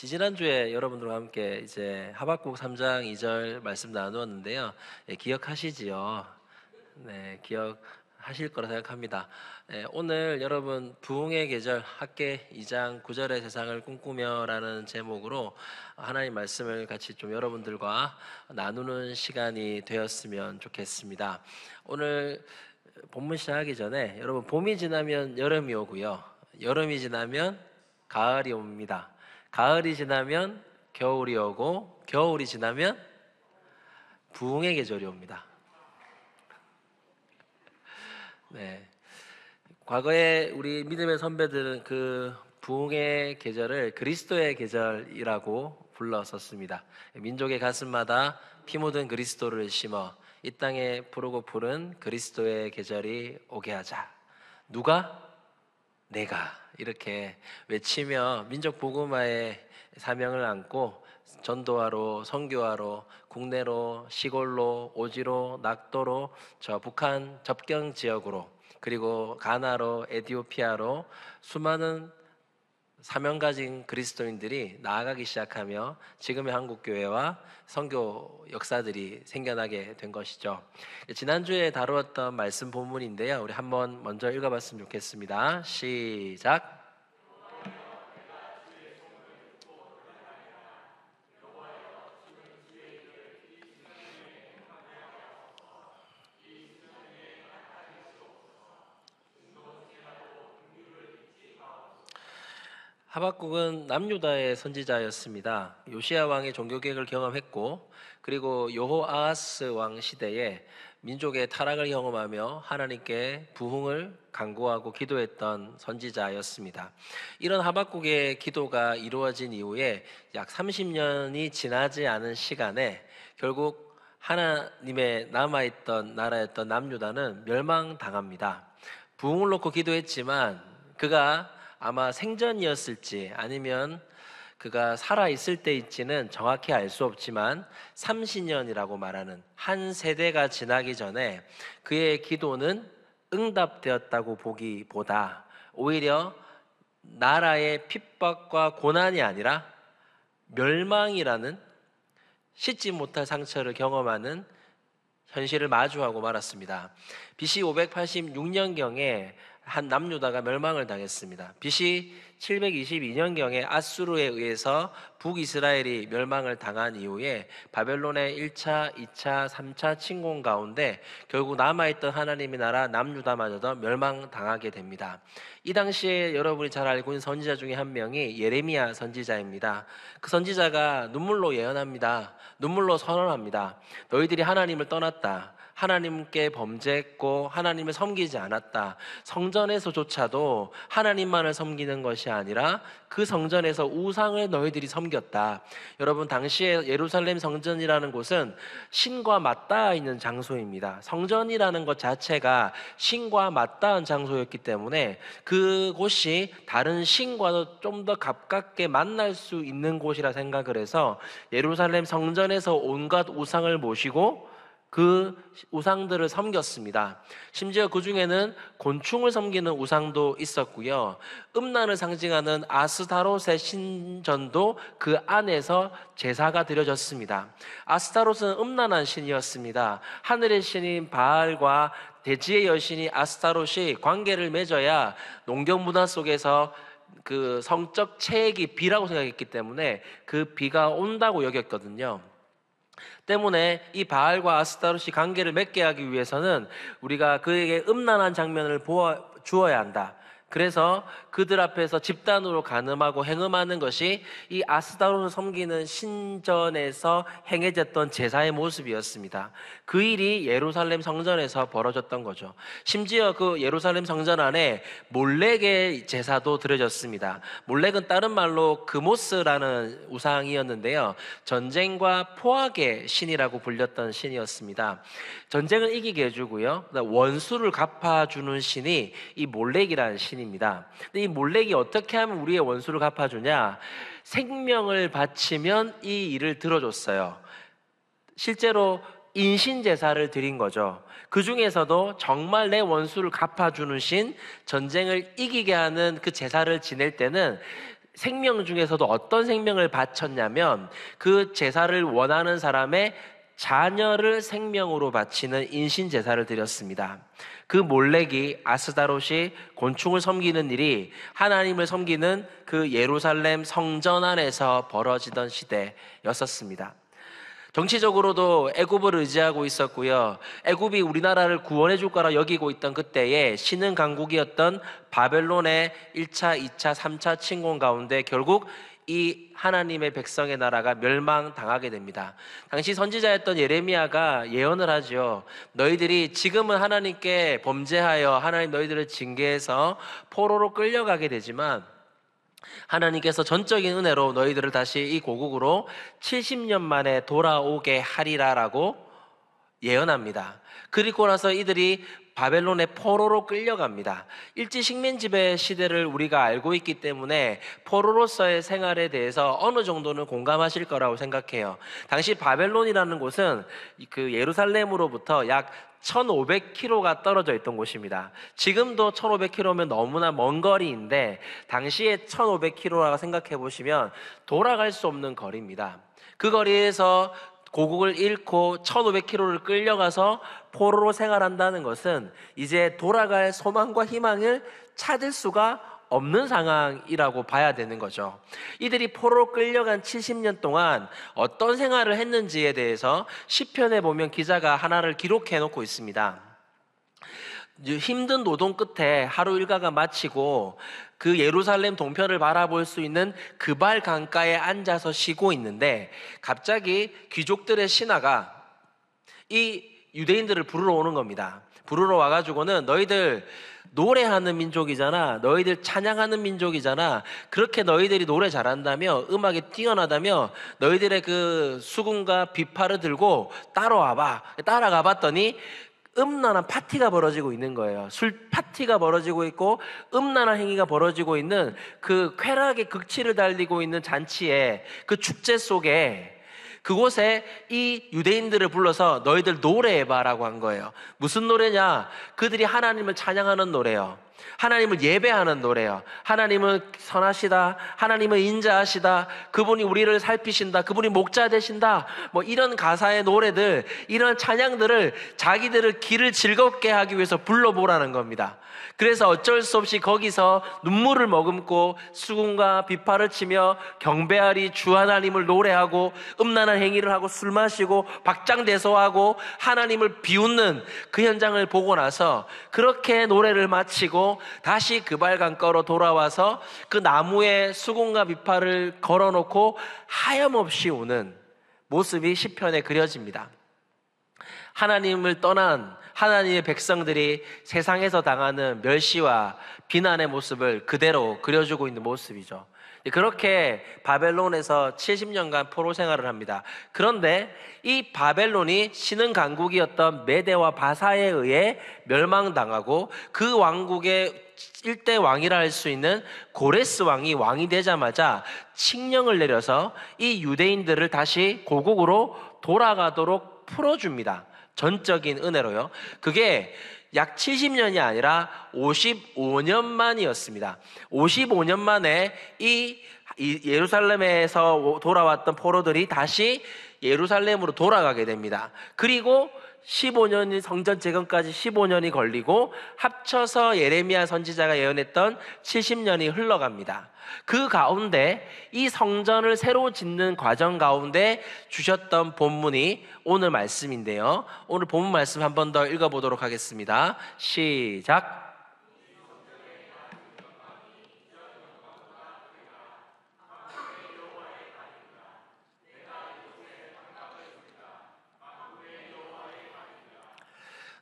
지지난주에 여러분들과 함께 이제 하박국 3장 2절 말씀 나누었는데요. 기억하시지요? 네, 기억하실 거라 생각합니다. 오늘 여러분 부흥의 계절 학계 2장 9절의 세상을 꿈꾸며라는 제목으로 하나님 말씀을 같이 좀 여러분들과 나누는 시간이 되었으면 좋겠습니다. 오늘 본문 시작하기 전에 여러분, 봄이 지나면 여름이 오고요. 여름이 지나면 가을이 옵니다. 가을이 지나면 겨울이 오고, 겨울이 지나면 부흥의 계절이 옵니다. 네. 과거에 우리 믿음의 선배들은 그 부흥의 계절을 그리스도의 계절이라고 불렀었습니다. 민족의 가슴마다 피 묻은 그리스도를 심어 이 땅에 부르고 푸른 그리스도의 계절이 오게 하자. 누가? 내가. 이렇게 외치며 민족 복음화의 사명을 안고 전도하러, 선교하러, 국내로, 시골로, 오지로, 낙도로, 저 북한 접경 지역으로, 그리고 가나로, 에티오피아로 수많은 사명 가진 그리스도인들이 나아가기 시작하며 지금의 한국교회와 선교 역사들이 생겨나게 된 것이죠. 지난주에 다루었던 말씀 본문인데요. 우리 한번 먼저 읽어봤으면 좋겠습니다. 시작. 하박국은 남유다의 선지자였습니다. 요시야 왕의 종교개혁을 경험했고, 그리고 여호아하스 왕 시대에 민족의 타락을 경험하며 하나님께 부흥을 간구하고 기도했던 선지자였습니다. 이런 하박국의 기도가 이루어진 이후에 약 30년이 지나지 않은 시간에 결국 하나님의 남아있던 나라였던 남유다는 멸망당합니다. 부흥을 놓고 기도했지만 그가 아마 생전이었을지 아니면 그가 살아있을 때일지는 정확히 알 수 없지만 30년이라고 말하는 한 세대가 지나기 전에 그의 기도는 응답되었다고 보기보다 오히려 나라의 핍박과 고난이 아니라 멸망이라는 씻지 못할 상처를 경험하는 현실을 마주하고 말았습니다. BC 586년경에 한 남유다가 멸망을 당했습니다. BC 722년경에 아수르에 의해서 북이스라엘이 멸망을 당한 이후에 바벨론의 1차, 2차, 3차 침공 가운데 결국 남아있던 하나님의 나라 남유다마저도 멸망당하게 됩니다. 이 당시에 여러분이 잘 알고 있는 선지자 중에 한 명이 예레미야 선지자입니다. 그 선지자가 눈물로 예언합니다. 눈물로 선언합니다. 너희들이 하나님을 떠났다. 하나님께 범죄했고 하나님을 섬기지 않았다. 성전에서조차도 하나님만을 섬기는 것이 아니라 그 성전에서 우상을 너희들이 섬겼다. 여러분, 당시에 예루살렘 성전이라는 곳은 신과 맞닿아 있는 장소입니다. 성전이라는 것 자체가 신과 맞닿은 장소였기 때문에 그곳이 다른 신과도 좀 더 가깝게 만날 수 있는 곳이라 생각을 해서 예루살렘 성전에서 온갖 우상을 모시고 그 우상들을 섬겼습니다. 심지어 그 중에는 곤충을 섬기는 우상도 있었고요. 음란을 상징하는 아스타롯의 신전도 그 안에서 제사가 드려졌습니다. 아스타롯은 음란한 신이었습니다. 하늘의 신인 바알과 대지의 여신이 아스타롯이 관계를 맺어야 농경 문화 속에서 그 성적 체액이 비라고 생각했기 때문에 그 비가 온다고 여겼거든요. 때문에 이 바알과 아스타롯이 관계를 맺게 하기 위해서는 우리가 그에게 음란한 장면을 보여주어야 한다. 그래서 그들 앞에서 집단으로 간음하고 행음하는 것이 이 아스타롯을 섬기는 신전에서 행해졌던 제사의 모습이었습니다. 그 일이 예루살렘 성전에서 벌어졌던 거죠. 심지어 그 예루살렘 성전 안에 몰렉의 제사도 드려졌습니다. 몰렉은 다른 말로 그모스라는 우상이었는데요. 전쟁과 포악의 신이라고 불렸던 신이었습니다. 전쟁을 이기게 해주고요, 원수를 갚아주는 신이 이 몰렉이라는 신입니다. 근데 이 몰렉이 어떻게 하면 우리의 원수를 갚아주냐? 생명을 바치면 이 일을 들어줬어요. 실제로 인신제사를 드린 거죠. 그 중에서도 정말 내 원수를 갚아주는 신, 전쟁을 이기게 하는 그 제사를 지낼 때는 생명 중에서도 어떤 생명을 바쳤냐면 그 제사를 원하는 사람의 자녀를 생명으로 바치는 인신 제사를 드렸습니다. 그 몰렉이 아스다롯이 곤충을 섬기는 일이 하나님을 섬기는 그 예루살렘 성전 안에서 벌어지던 시대였었습니다. 정치적으로도 애굽을 의지하고 있었고요. 애굽이 우리나라를 구원해 줄 거라 여기고 있던 그때에 신흥 강국이었던 바벨론의 1차, 2차, 3차 침공 가운데 결국 이 하나님의 백성의 나라가 멸망당하게 됩니다. 당시 선지자였던 예레미야가 예언을 하죠. 너희들이 지금은 하나님께 범죄하여 하나님 너희들을 징계해서 포로로 끌려가게 되지만 하나님께서 전적인 은혜로 너희들을 다시 이 고국으로 70년 만에 돌아오게 하리라라고 예언합니다. 그리고 나서 이들이 바벨론의 포로로 끌려갑니다. 일제식민 지배 시대를 우리가 알고 있기 때문에 포로로서의 생활에 대해서 어느 정도는 공감하실 거라고 생각해요. 당시 바벨론이라는 곳은 그 예루살렘으로부터 약 1500km가 떨어져 있던 곳입니다. 지금도 1500km면 너무나 먼 거리인데 당시에 1500km라고 생각해 보시면 돌아갈 수 없는 거리입니다. 그 거리에서 고국을 잃고 1500km를 끌려가서 포로로 생활한다는 것은 이제 돌아갈 소망과 희망을 찾을 수가 없는 상황이라고 봐야 되는 거죠. 이들이 포로로 끌려간 70년 동안 어떤 생활을 했는지에 대해서 시편에 보면 기자가 하나를 기록해 놓고 있습니다. 힘든 노동 끝에 하루 일과가 마치고 그 예루살렘 동편을 바라볼 수 있는 그발 강가에 앉아서 쉬고 있는데 갑자기 귀족들의 신하가 이 유대인들을 부르러 오는 겁니다. 부르러 와가지고는 너희들 노래하는 민족이잖아. 너희들 찬양하는 민족이잖아. 그렇게 너희들이 노래 잘한다며 음악에 뛰어나다며 너희들의 그 수금과 비파를 들고 따라가 봤더니 음란한 파티가 벌어지고 있는 거예요. 술 파티가 벌어지고 있고 음란한 행위가 벌어지고 있는 그 쾌락의 극치를 달리고 있는 잔치에 그 축제 속에 그곳에 이 유대인들을 불러서 너희들 노래해봐라고 한 거예요. 무슨 노래냐? 그들이 하나님을 찬양하는 노래요. 하나님을 예배하는 노래요. 하나님은 선하시다. 하나님은 인자하시다. 그분이 우리를 살피신다. 그분이 목자 되신다. 뭐 이런 가사의 노래들, 이런 찬양들을 자기들을 길을 즐겁게 하기 위해서 불러보라는 겁니다. 그래서 어쩔 수 없이 거기서 눈물을 머금고 수금과 비파를 치며 경배하리 주 하나님을 노래하고 음란한 행위를 하고 술 마시고 박장대소하고 하나님을 비웃는 그 현장을 보고 나서 그렇게 노래를 마치고 다시 그발강가로 돌아와서 그 나무에 수금과 비파를 걸어놓고 하염없이 우는 모습이 시편에 그려집니다. 하나님을 떠난 하나님의 백성들이 세상에서 당하는 멸시와 비난의 모습을 그대로 그려주고 있는 모습이죠. 그렇게 바벨론에서 70년간 포로 생활을 합니다. 그런데 이 바벨론이 신흥 강국이었던 메대와 바사에 의해 멸망당하고 그 왕국의 일대 왕이라 할 수 있는 고레스 왕이 왕이 되자마자 칙령을 내려서 이 유대인들을 다시 고국으로 돌아가도록 풀어줍니다. 전적인 은혜로요. 그게 약 70년이 아니라 55년 만이었습니다. 55년 만에 이 예루살렘에서 돌아왔던 포로들이 다시 예루살렘으로 돌아가게 됩니다. 그리고 15년이 성전 재건까지 15년이 걸리고 합쳐서 예레미야 선지자가 예언했던 70년이 흘러갑니다. 그 가운데 이 성전을 새로 짓는 과정 가운데 주셨던 본문이 오늘 말씀인데요. 오늘 본문 말씀 한 번 더 읽어보도록 하겠습니다. 시작.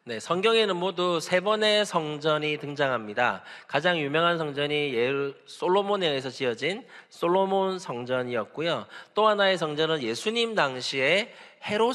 네, 성경에는 모두 세 번의 성전이 등장합니다. 가장 유명한 성전이 솔로몬에 의해서 지어진 솔로몬 성전이었고요. 또 하나의 성전은 예수님 당시에 헤롯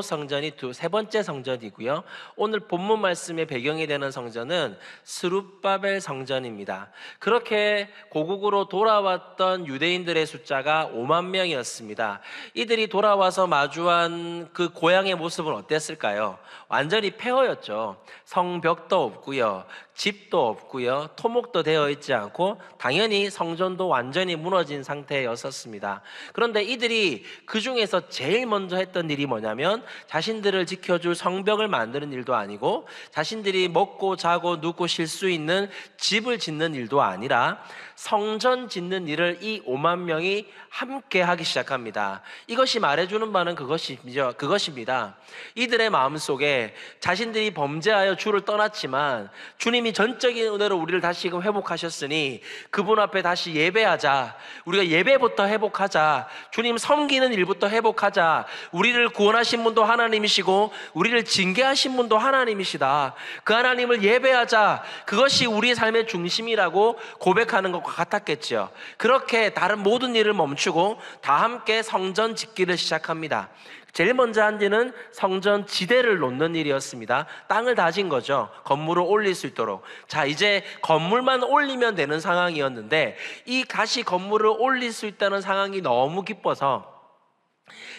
성전이 세 번째 성전이고요. 오늘 본문 말씀의 배경이 되는 성전은 스룹바벨 성전입니다. 그렇게 고국으로 돌아왔던 유대인들의 숫자가 5만 명이었습니다. 이들이 돌아와서 마주한 그 고향의 모습은 어땠을까요? 완전히 폐허였죠. 성벽도 없고요. 집도 없고요, 토목도 되어 있지 않고 당연히 성전도 완전히 무너진 상태였었습니다. 그런데 이들이 그 중에서 제일 먼저 했던 일이 뭐냐면 자신들을 지켜줄 성벽을 만드는 일도 아니고 자신들이 먹고 자고 눕고 쉴 수 있는 집을 짓는 일도 아니라 성전 짓는 일을 이 5만 명이 함께 하기 시작합니다. 이것이 말해주는 바는 그것입니다. 이들의 마음속에 자신들이 범죄하여 주를 떠났지만 주님이 전적인 은혜로 우리를 다시금 회복하셨으니 그분 앞에 다시 예배하자, 우리가 예배부터 회복하자, 주님 섬기는 일부터 회복하자, 우리를 구원하신 분도 하나님이시고 우리를 징계하신 분도 하나님이시다, 그 하나님을 예배하자, 그것이 우리의 삶의 중심이라고 고백하는 것과 같았겠죠. 그렇게 다른 모든 일을 멈추고 다 함께 성전 짓기를 시작합니다. 제일 먼저 한 일은 성전 지대를 놓는 일이었습니다. 땅을 다진 거죠. 건물을 올릴 수 있도록. 자, 이제 건물만 올리면 되는 상황이었는데 이 다시 건물을 올릴 수 있다는 상황이 너무 기뻐서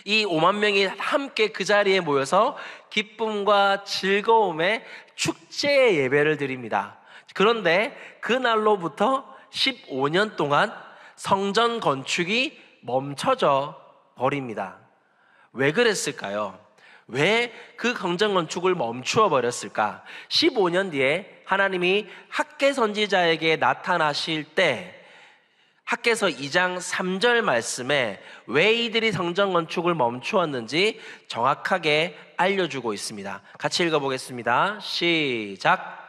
이 5만 명이 함께 그 자리에 모여서 기쁨과 즐거움의 축제의 예배를 드립니다. 그런데 그날로부터 15년 동안 성전 건축이 멈춰져 버립니다. 왜 그랬을까요? 왜 그 성전 건축을 멈추어 버렸을까? 15년 뒤에 하나님이 학개 선지자에게 나타나실 때 학개서 2장 3절 말씀에 왜 이들이 성전 건축을 멈추었는지 정확하게 알려주고 있습니다. 같이 읽어보겠습니다. 시작.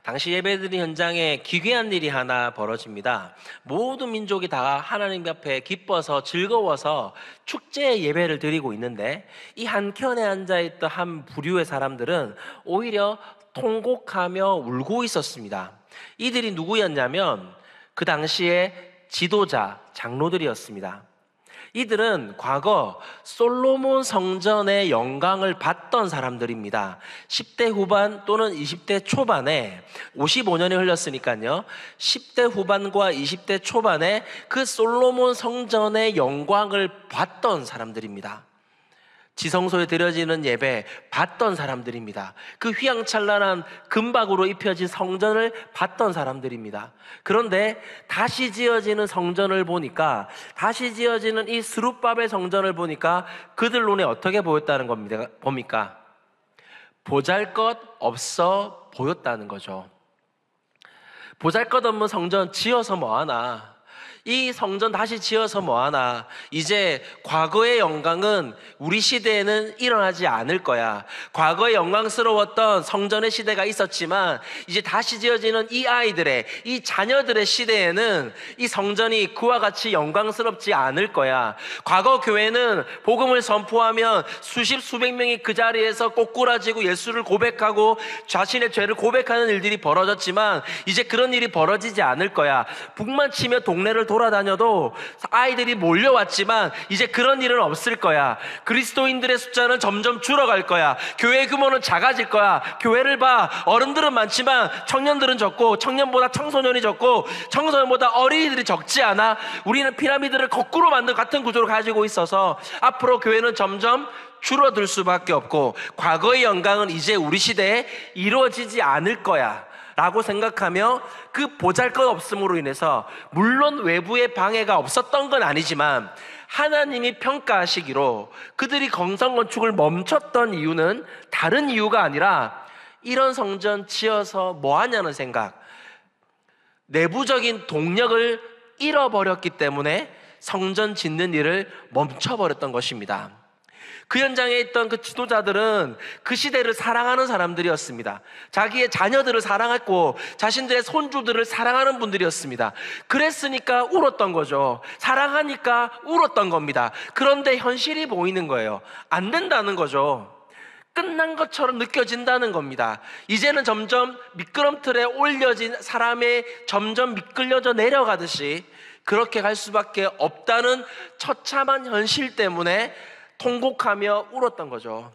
당시 예배드린 현장에 기괴한 일이 하나 벌어집니다. 모든 민족이 다 하나님 앞에 기뻐서 즐거워서 축제의 예배를 드리고 있는데 이 한켠에 앉아있던 한 부류의 사람들은 오히려 통곡하며 울고 있었습니다. 이들이 누구였냐면 그 당시에 지도자, 장로들이었습니다. 이들은 과거 솔로몬 성전의 영광을 받던 사람들입니다. 10대 후반 또는 20대 초반에 55년이 흘렀으니까요. 10대 후반과 20대 초반에 그 솔로몬 성전의 영광을 받던 사람들입니다. 지성소에 드려지는 예배 받던 사람들입니다. 그 휘황찬란한 금박으로 입혀진 성전을 받던 사람들입니다. 그런데 다시 지어지는 성전을 보니까, 다시 지어지는 이 스룹바벨 성전을 보니까 그들 눈에 어떻게 보였다는 겁니까? 보잘것 없어 보였다는 거죠. 보잘것 없는 성전 지어서 뭐하나, 이 성전 다시 지어서 뭐하나, 이제 과거의 영광은 우리 시대에는 일어나지 않을 거야. 과거에 영광스러웠던 성전의 시대가 있었지만 이제 다시 지어지는 이 아이들의, 이 자녀들의 시대에는 이 성전이 그와 같이 영광스럽지 않을 거야. 과거 교회는 복음을 선포하면 수십 수백 명이 그 자리에서 꼬꾸라지고 예수를 고백하고 자신의 죄를 고백하는 일들이 벌어졌지만 이제 그런 일이 벌어지지 않을 거야. 북만 치며 동네를 돌아다녀도 아이들이 몰려왔지만 이제 그런 일은 없을 거야. 그리스도인들의 숫자는 점점 줄어갈 거야. 교회 규모는 작아질 거야. 교회를 봐. 어른들은 많지만 청년들은 적고, 청년보다 청소년이 적고, 청소년보다 어린이들이 적지 않아. 우리는 피라미드를 거꾸로 만든 같은 구조를 가지고 있어서 앞으로 교회는 점점 줄어들 수밖에 없고 과거의 영광은 이제 우리 시대에 이루어지지 않을 거야 라고 생각하며 그 보잘것없음으로 인해서 물론 외부의 방해가 없었던 건 아니지만 하나님이 평가하시기로 그들이 성전 건축을 멈췄던 이유는 다른 이유가 아니라 이런 성전 지어서 뭐하냐는 생각, 내부적인 동력을 잃어버렸기 때문에 성전 짓는 일을 멈춰버렸던 것입니다. 그 현장에 있던 그 지도자들은 그 시대를 사랑하는 사람들이었습니다. 자기의 자녀들을 사랑했고 자신들의 손주들을 사랑하는 분들이었습니다. 그랬으니까 울었던 거죠. 사랑하니까 울었던 겁니다. 그런데 현실이 보이는 거예요. 안 된다는 거죠. 끝난 것처럼 느껴진다는 겁니다. 이제는 점점 미끄럼틀에 올려진 사람의 점점 미끌려져 내려가듯이 그렇게 갈 수밖에 없다는 처참한 현실 때문에 통곡하며 울었던 거죠.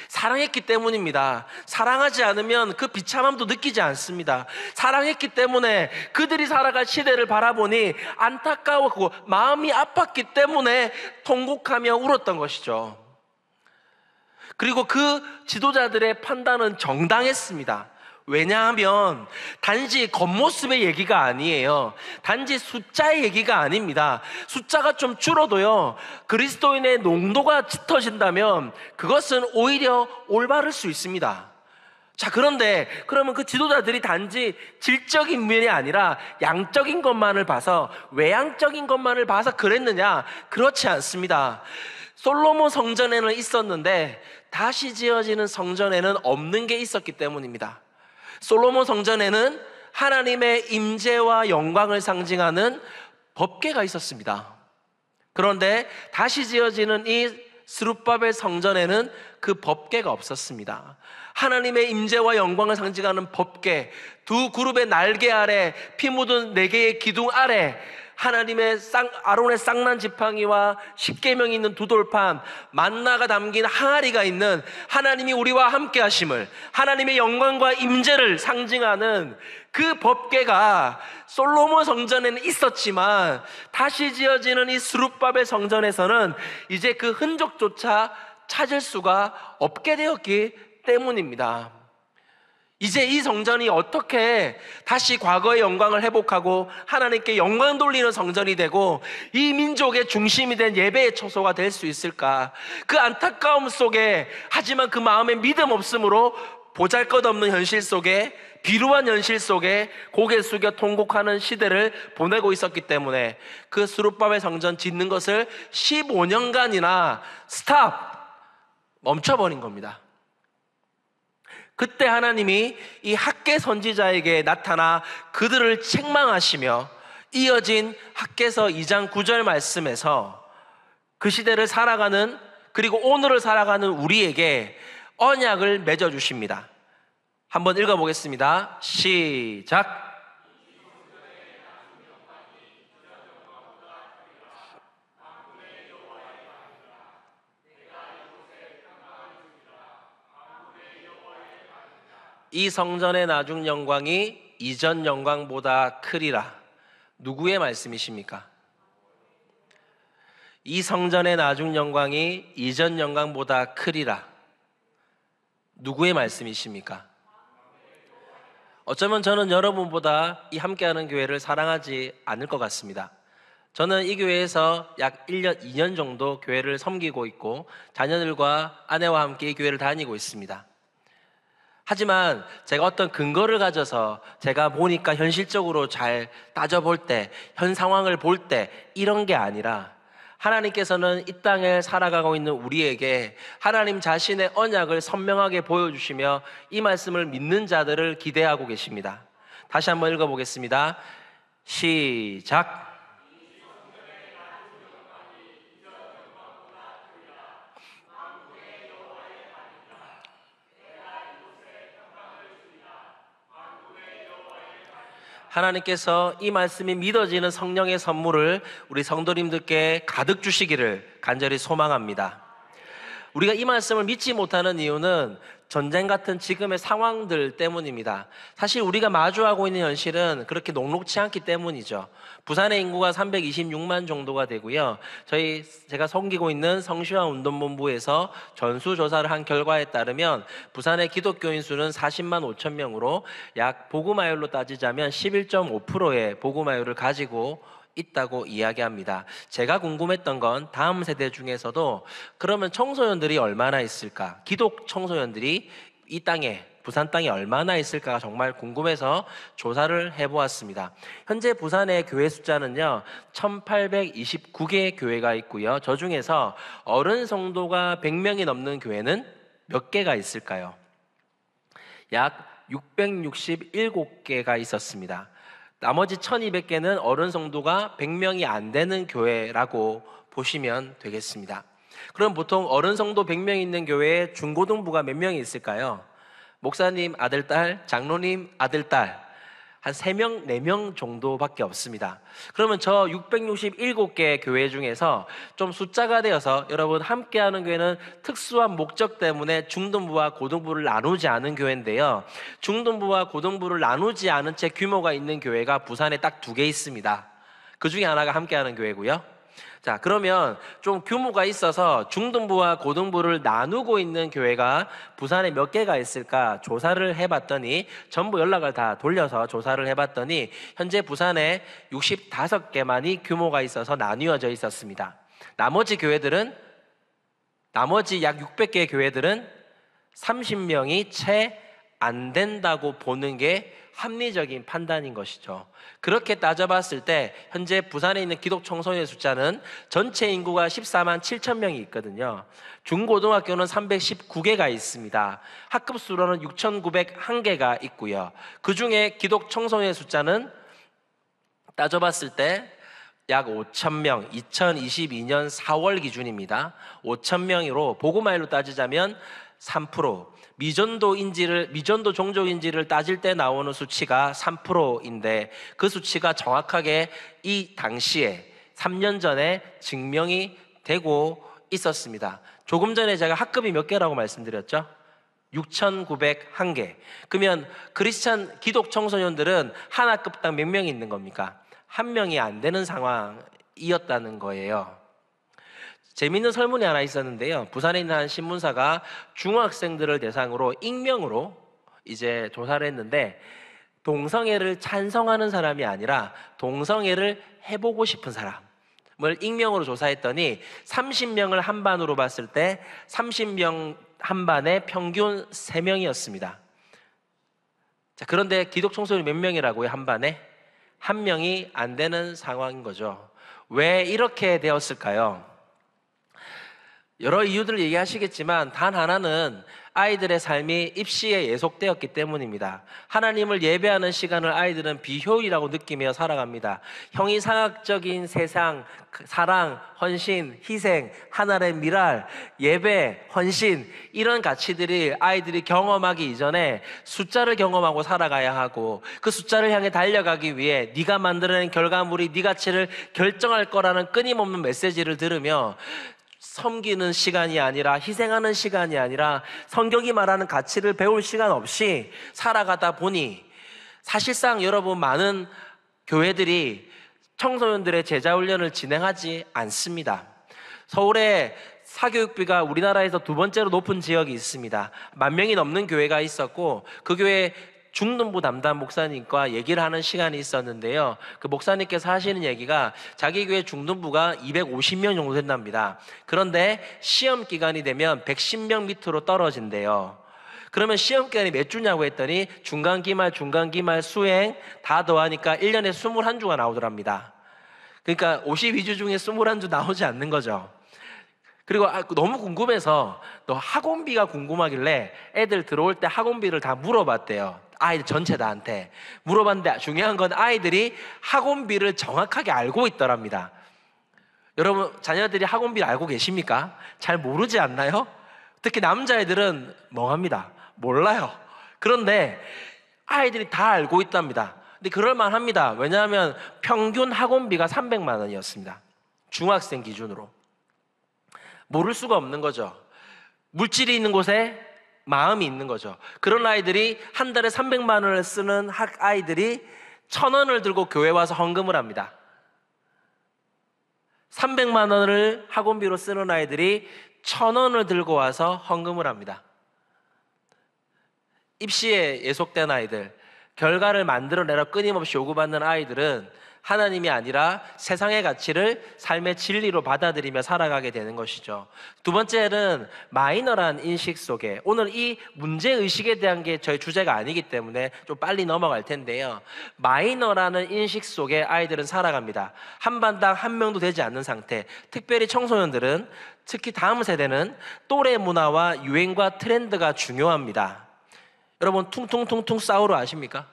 사랑했기 때문입니다. 사랑하지 않으면 그 비참함도 느끼지 않습니다. 사랑했기 때문에 그들이 살아갈 시대를 바라보니 안타까웠고 마음이 아팠기 때문에 통곡하며 울었던 것이죠. 그리고 그 지도자들의 판단은 정당했습니다. 왜냐하면 단지 겉모습의 얘기가 아니에요. 단지 숫자의 얘기가 아닙니다. 숫자가 좀 줄어도요, 그리스도인의 농도가 짙어진다면 그것은 오히려 올바를 수 있습니다. 자, 그런데 그러면 그 지도자들이 단지 질적인 면이 아니라 양적인 것만을 봐서, 외향적인 것만을 봐서 그랬느냐? 그렇지 않습니다. 솔로몬 성전에는 있었는데 다시 지어지는 성전에는 없는 게 있었기 때문입니다. 솔로몬 성전에는 하나님의 임재와 영광을 상징하는 법궤가 있었습니다. 그런데 다시 지어지는 이 스룹바벨 성전에는 그 법궤가 없었습니다. 하나님의 임재와 영광을 상징하는 법궤, 두 그룹의 날개 아래, 피 묻은 네 개의 기둥 아래 하나님의 아론의 쌍난 지팡이와 십계명이 있는 두 돌판, 만나가 담긴 항아리가 있는, 하나님이 우리와 함께 하심을, 하나님의 영광과 임재를 상징하는 그 법궤가 솔로몬 성전에는 있었지만 다시 지어지는 이 스룹바벨 성전에서는 이제 그 흔적조차 찾을 수가 없게 되었기 때문입니다. 이제 이 성전이 어떻게 다시 과거의 영광을 회복하고 하나님께 영광 돌리는 성전이 되고 이 민족의 중심이 된 예배의 처소가 될 수 있을까? 그 안타까움 속에, 하지만 그 마음에 믿음 없음으로 보잘것없는 현실 속에, 비루한 현실 속에 고개 숙여 통곡하는 시대를 보내고 있었기 때문에 그 스룹바벨 성전 짓는 것을 15년간이나 멈춰버린 겁니다. 그때 하나님이 이 학개 선지자에게 나타나 그들을 책망하시며 이어진 학개서 2장 9절 말씀에서 그 시대를 살아가는, 그리고 오늘을 살아가는 우리에게 언약을 맺어주십니다. 한번 읽어보겠습니다. 시작. 이 성전의 나중 영광이 이전 영광보다 크리라. 누구의 말씀이십니까? 이 성전의 나중 영광이 이전 영광보다 크리라. 누구의 말씀이십니까? 어쩌면 저는 여러분보다 이 함께하는 교회를 사랑하지 않을 것 같습니다. 저는 이 교회에서 약 1년, 2년 정도 교회를 섬기고 있고 자녀들과 아내와 함께 이 교회를 다니고 있습니다. 하지만 제가 어떤 근거를 가져서 제가 보니까 현실적으로 잘 따져볼 때, 현 상황을 볼 때 이런 게 아니라 하나님께서는 이 땅에 살아가고 있는 우리에게 하나님 자신의 언약을 선명하게 보여주시며 이 말씀을 믿는 자들을 기대하고 계십니다. 다시 한번 읽어보겠습니다. 시작. 하나님께서 이 말씀이 믿어지는 성령의 선물을 우리 성도님들께 가득 주시기를 간절히 소망합니다. 우리가 이 말씀을 믿지 못하는 이유는 전쟁 같은 지금의 상황들 때문입니다. 사실 우리가 마주하고 있는 현실은 그렇게 녹록지 않기 때문이죠. 부산의 인구가 326만 정도가 되고요. 제가 섬기고 있는 성시환 운동본부에서 전수조사를 한 결과에 따르면 부산의 기독교인 수는 40만 5천 명으로 약 복음화율로 따지자면 11.5%의 복음화율을 가지고 있다고 이야기합니다. 제가 궁금했던 건 다음 세대 중에서도 그러면 청소년들이 얼마나 있을까? 기독 청소년들이 이 땅에, 부산 땅에 얼마나 있을까가 정말 궁금해서 조사를 해보았습니다. 현재 부산의 교회 숫자는요 1829개의 교회가 있고요. 저 중에서 어른 성도가 100명이 넘는 교회는 몇 개가 있을까요? 약 667개가 있었습니다. 나머지 1200개는 어른 성도가 100명이 안 되는 교회라고 보시면 되겠습니다. 그럼 보통 어른 성도 100명 있는 교회에 중고등부가 몇 명이 있을까요? 목사님 아들, 딸, 장로님 아들, 딸, 한 3명, 4명 정도밖에 없습니다. 그러면 저 667개 교회 중에서 좀 숫자가 되어서 여러분 함께하는 교회는 특수한 목적 때문에 중등부와 고등부를 나누지 않은 교회인데요. 중등부와 고등부를 나누지 않은 채 규모가 있는 교회가 부산에 딱 2개 있습니다. 그 중에 하나가 함께하는 교회고요. 자, 그러면 좀 규모가 있어서 중등부와 고등부를 나누고 있는 교회가 부산에 몇 개가 있을까 조사를 해봤더니, 전부 연락을 다 돌려서 조사를 해봤더니 현재 부산에 65개만이 규모가 있어서 나뉘어져 있었습니다. 나머지 약 600개의 교회들은 30명이 채 안 된다고 보는 게 합리적인 판단인 것이죠. 그렇게 따져봤을 때 현재 부산에 있는 기독 청소년 숫자는 전체 인구가 14만 7천 명이 있거든요. 중고등학교는 319개가 있습니다. 학급 수로는 6,901개가 있고요. 그 중에 기독 청소년 숫자는 따져봤을 때 약 5천 명, 2022년 4월 기준입니다. 5천 명으로 보고마일로 따지자면 3%, 미전도 종족인지를 따질 때 나오는 수치가 3%인데 그 수치가 정확하게 이 당시에 3년 전에 증명이 되고 있었습니다. 조금 전에 제가 학급이 몇 개라고 말씀드렸죠? 6,901개. 그러면 크리스찬 기독 청소년들은 한 학급당 몇 명이 있는 겁니까? 한 명이 안 되는 상황이었다는 거예요. 재미있는 설문이 하나 있었는데요. 부산에 있는 한 신문사가 중학생들을 대상으로 익명으로 이제 조사를 했는데, 동성애를 찬성하는 사람이 아니라 동성애를 해보고 싶은 사람을 익명으로 조사했더니 30명을 한 반으로 봤을 때 30명 한 반에 평균 3명이었습니다. 자, 그런데 기독 청소년이 몇 명이라고요? 한 반에? 한 명이 안 되는 상황인 거죠. 왜 이렇게 되었을까요? 여러 이유들을 얘기하시겠지만 단 하나는 아이들의 삶이 입시에 예속되었기 때문입니다. 하나님을 예배하는 시간을 아이들은 비효율이라고 느끼며 살아갑니다. 형이상학적인 세상, 사랑, 헌신, 희생, 하나의 미랄, 예배, 헌신, 이런 가치들이 아이들이 경험하기 이전에 숫자를 경험하고 살아가야 하고, 그 숫자를 향해 달려가기 위해 네가 만들어낸 결과물이 네 가치를 결정할 거라는 끊임없는 메시지를 들으며 섬기는 시간이 아니라, 희생하는 시간이 아니라, 성경이 말하는 가치를 배울 시간 없이 살아가다 보니 사실상 여러분, 많은 교회들이 청소년들의 제자훈련을 진행하지 않습니다. 서울에 사교육비가 우리나라에서 2번째로 높은 지역이 있습니다. 10,000명이 넘는 교회가 있었고, 그 교회 중등부 담당 목사님과 얘기를 하는 시간이 있었는데요. 그 목사님께서 하시는 얘기가 자기 교회 중등부가 250명 정도 된답니다. 그런데 시험 기간이 되면 110명 밑으로 떨어진대요. 그러면 시험 기간이 몇 주냐고 했더니 중간 기말, 수행 다 더하니까 1년에 21주가 나오더랍니다. 그러니까 52주 중에 21주 나오지 않는 거죠. 그리고 너무 궁금해서 너 학원비가 궁금하길래 애들 들어올 때 학원비를 다 물어봤대요. 아이들 전체 다한테 물어봤는데 중요한 건 아이들이 학원비를 정확하게 알고 있더랍니다. 여러분, 자녀들이 학원비를 알고 계십니까? 잘 모르지 않나요? 특히 남자애들은 멍합니다. 몰라요. 그런데 아이들이 다 알고 있답니다. 근데 그럴만합니다. 왜냐하면 평균 학원비가 300만 원이었습니다. 중학생 기준으로. 모를 수가 없는 거죠. 물질이 있는 곳에 마음이 있는 거죠. 그런 아이들이 한 달에 300만 원을 쓰는 아이들이 1,000원을 들고 교회 와서 헌금을 합니다. 300만 원을 학원비로 쓰는 아이들이 1,000원을 들고 와서 헌금을 합니다. 입시에 예속된 아이들, 결과를 만들어내라 끊임없이 요구받는 아이들은 하나님이 아니라 세상의 가치를 삶의 진리로 받아들이며 살아가게 되는 것이죠. 두 번째는 마이너란 인식 속에, 오늘 이 문제의식에 대한 게 저희 주제가 아니기 때문에 좀 빨리 넘어갈 텐데요. 마이너라는 인식 속에 아이들은 살아갑니다. 한 반당 한 명도 되지 않는 상태. 특별히 청소년들은, 특히 다음 세대는 또래 문화와 유행과 트렌드가 중요합니다. 여러분, 퉁퉁퉁퉁 싸우러 아십니까?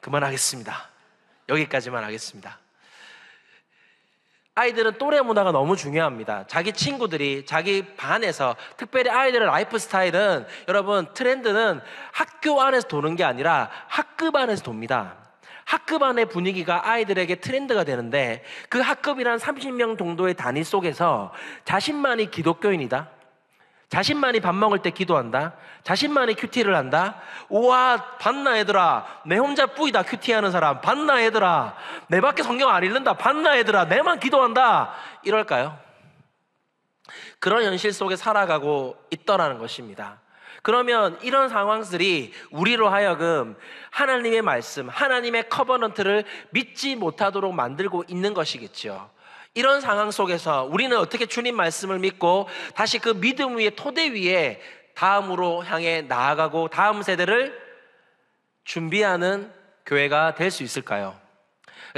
그만하겠습니다. 여기까지만 하겠습니다. 아이들은 또래 문화가 너무 중요합니다. 자기 친구들이 자기 반에서, 특별히 아이들의 라이프 스타일은, 여러분, 트렌드는 학교 안에서 도는 게 아니라 학급 안에서 돕니다. 학급 안의 분위기가 아이들에게 트렌드가 되는데, 그 학급이란 30명 정도의 단위 속에서 자신만이 기독교인이다, 자신만이 밥 먹을 때 기도한다, 자신만이 큐티를 한다. 우와, 봤나 얘들아, 내 혼자 뿌이다 큐티하는 사람, 봤나 얘들아, 내 밖에 성경 안 읽는다, 봤나 얘들아, 내만 기도한다, 이럴까요? 그런 현실 속에 살아가고 있더라는 것입니다. 그러면 이런 상황들이 우리로 하여금 하나님의 말씀, 하나님의 커버넌트를 믿지 못하도록 만들고 있는 것이겠죠. 이런 상황 속에서 우리는 어떻게 주님 말씀을 믿고 다시 그 믿음 위에, 토대 위에 다음으로 향해 나아가고 다음 세대를 준비하는 교회가 될 수 있을까요?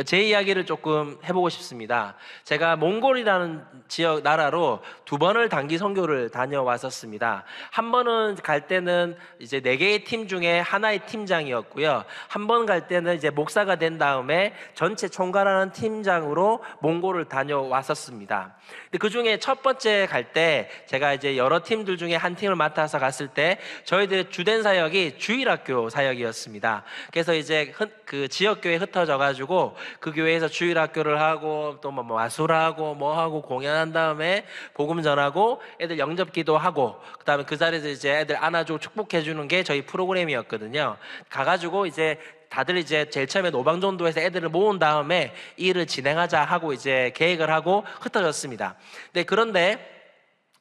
제 이야기를 조금 해보고 싶습니다. 제가 몽골이라는 지역 나라로 2번을 단기 선교를 다녀왔었습니다. 한 번은 갈 때는 이제 4개의 팀 중에 하나의 팀장이었고요. 한 번 갈 때는 이제 목사가 된 다음에 전체 총괄하는 팀장으로 몽골을 다녀왔었습니다. 근데 그 중에 첫 번째 갈 때 제가 이제 여러 팀들 중에 한 팀을 맡아서 갔을 때 저희들의 주된 사역이 주일학교 사역이었습니다. 그래서 이제 그 지역교회에 흩어져 가지고 그 교회에서 주일학교를 하고 또 뭐 마술하고 뭐 하고 공연한 다음에 복음 전하고 애들 영접기도 하고, 그다음에 그 자리에서 이제 애들 안아주고 축복해 주는 게 저희 프로그램이었거든요. 가가지고 이제 다들 이제 제일 처음에 노방전도에서 애들을 모은 다음에 이 일을 진행하자 하고 이제 계획을 하고 흩어졌습니다. 그런데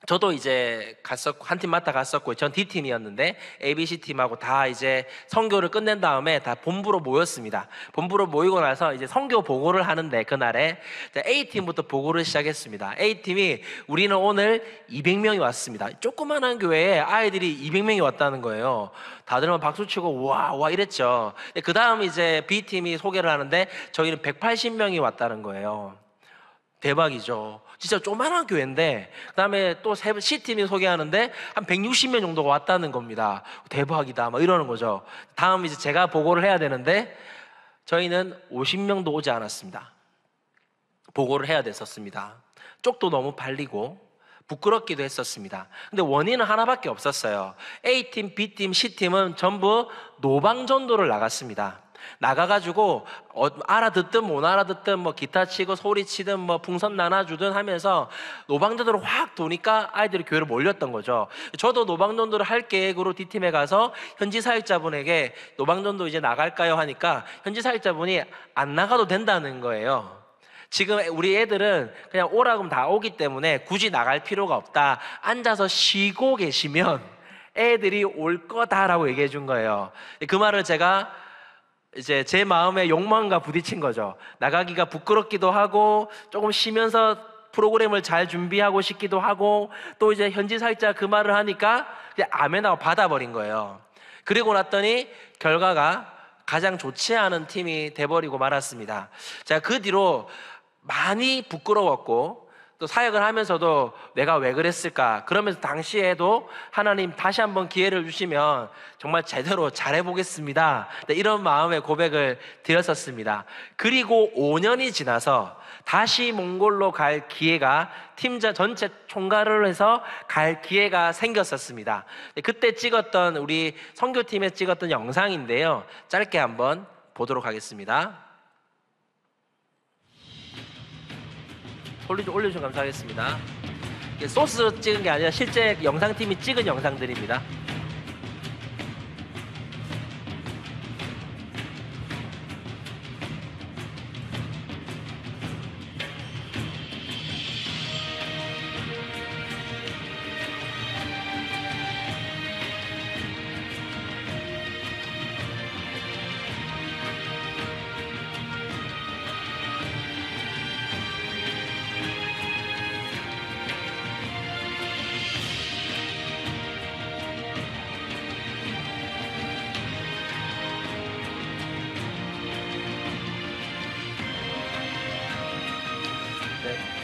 저도 이제 한 팀 맡아 갔었고, 전 D팀이었는데 ABC 팀하고 다 이제 선교를 끝낸 다음에 다 본부로 모였습니다. 본부로 모이고 나서 이제 선교 보고를 하는데, 그날에 A팀부터 보고를 시작했습니다. A팀이 우리는 오늘 200명이 왔습니다. 조그만한 교회에 아이들이 200명이 왔다는 거예요. 다들 막 박수치고 와 이랬죠. 그 다음 이제 B팀이 소개를 하는데 저희는 180명이 왔다는 거예요. 대박이죠. 진짜 조그만한 교회인데, 그 다음에 또 C팀이 소개하는데 한 160명 정도가 왔다는 겁니다. 대박이다 막 이러는 거죠. 다음 이제 제가 보고를 해야 되는데 저희는 50명도 오지 않았습니다. 보고를 해야 됐었습니다. 쪽도 너무 팔리고 부끄럽기도 했었습니다. 근데 원인은 하나밖에 없었어요. A팀, B팀, C팀은 전부 노방전도를 나갔습니다. 나가가지고 알아듣든 못 알아듣든 뭐 기타 치고 소리 치든 뭐 풍선 나눠주든 하면서 노방전도를 확 도니까 아이들이 교회로 몰렸던 거죠. 저도 노방전도를 할 계획으로 D팀에 가서 현지 사역자분에게 노방전도 이제 나갈까요 하니까 현지 사역자분이 안 나가도 된다는 거예요. 지금 우리 애들은 그냥 오라고 하면 다 오기 때문에 굳이 나갈 필요가 없다, 앉아서 쉬고 계시면 애들이 올 거다라고 얘기해 준 거예요. 그 말을 제가 이제 제 마음의 욕망과 부딪힌 거죠. 나가기가 부끄럽기도 하고 조금 쉬면서 프로그램을 잘 준비하고 싶기도 하고, 또 이제 현지 사역자 그 말을 하니까 그냥 아멘하고 받아버린 거예요. 그리고 났더니 결과가 가장 좋지 않은 팀이 돼버리고 말았습니다. 제가 그 뒤로 많이 부끄러웠고, 또 사역을 하면서도 내가 왜 그랬을까, 그러면서 당시에도 하나님 다시 한번 기회를 주시면 정말 제대로 잘해보겠습니다, 이런 마음의 고백을 드렸었습니다. 그리고 5년이 지나서 다시 몽골로 갈 기회가, 팀장 전체 총괄을 해서 갈 기회가 생겼었습니다. 그때 찍었던, 우리 선교팀에 찍었던 영상인데요, 짧게 한번 보도록 하겠습니다. 올려주시면 감사하겠습니다. 소스 찍은 게 아니라 실제 영상팀이 찍은 영상들입니다.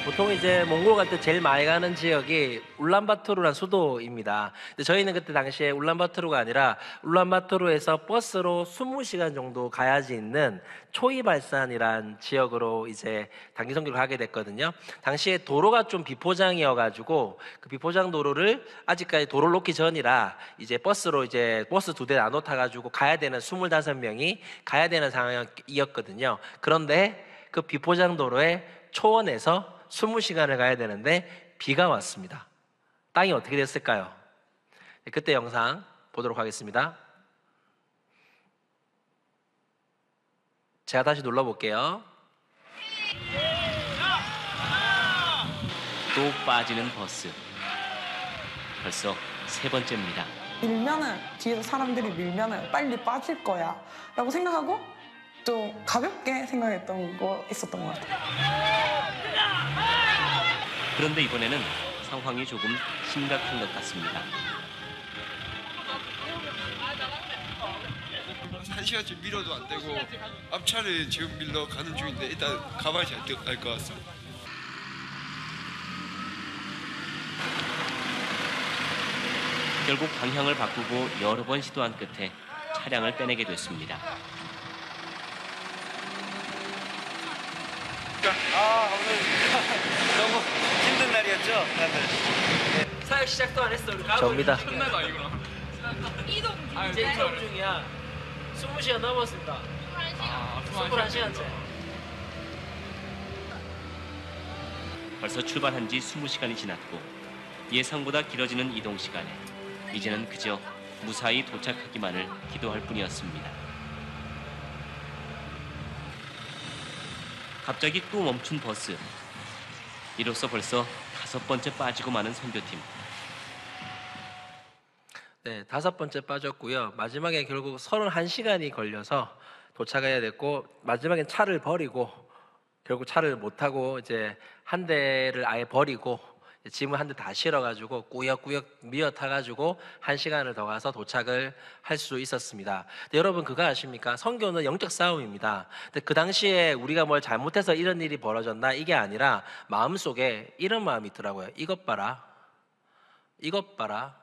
보통 이제 몽골 갈 때 제일 많이 가는 지역이 울란바토르란 수도입니다. 근데 저희는 그때 당시에 울란바토르가 아니라 울란바토르에서 버스로 20시간 정도 가야지 있는 초이발산이란 지역으로 이제 단기 선교를 가게 됐거든요. 당시에 도로가 좀 비포장이어가지고 그 비포장 도로를 아직까지 도로를 놓기 전이라 이제 버스로 이제 버스 2대 나눠 타가지고 가야 되는 25명이 가야 되는 상황이었거든요. 그런데 그 비포장 도로에 초원에서 20시간을 가야 되는데 비가 왔습니다. 땅이 어떻게 됐을까요? 그때 영상 보도록 하겠습니다. 제가 다시 눌러볼게요. 또 빠지는 버스. 벌써 3번째입니다. 밀면은 뒤에서 사람들이 밀면은 빨리 빠질 거야 라고 생각하고 좀 가볍게 생각했던 거 있었던 것 같아요. 그런데 이번에는 상황이 조금 심각한 것 같습니다. 1시간쯤 밀어도 안 되고 앞차를 지금 밀러 가는 중인데 일단 가봐야지 알 것 같습니다. 결국 방향을 바꾸고 여러 번 시도한 끝에 차량을 빼내게 됐습니다. 오늘 너무 힘든 날이었죠, 다들. 네, 사역 시작도 안 했어. 우리 접니다. 이제 이동 중이야. 20시간 넘었습니다. 21시간째. 벌써 출발한 지 20시간이 지났고 예상보다 길어지는 이동 시간에 이제는 그저 무사히 도착하기만을 기도할 뿐이었습니다. 갑자기 또 멈춘 버스. 이로써 벌써 5번째 빠지고 마는 선교팀. 네, 5번째 빠졌고요. 마지막에 결국 31시간이 걸려서 도착해야 됐고 마지막엔 차를 버리고 결국 차를 못 타고 이제 한 대를 아예 버리고 짐을 한 대 다 실어가지고 꾸역꾸역 미어 타가지고 1시간을 더 가서 도착을 할 수 있었습니다. 근데 여러분 그거 아십니까? 선교는 영적 싸움입니다. 근데 그 당시에 우리가 뭘 잘못해서 이런 일이 벌어졌나 이게 아니라 마음속에 이런 마음이 있더라고요. 이것 봐라. 이것 봐라.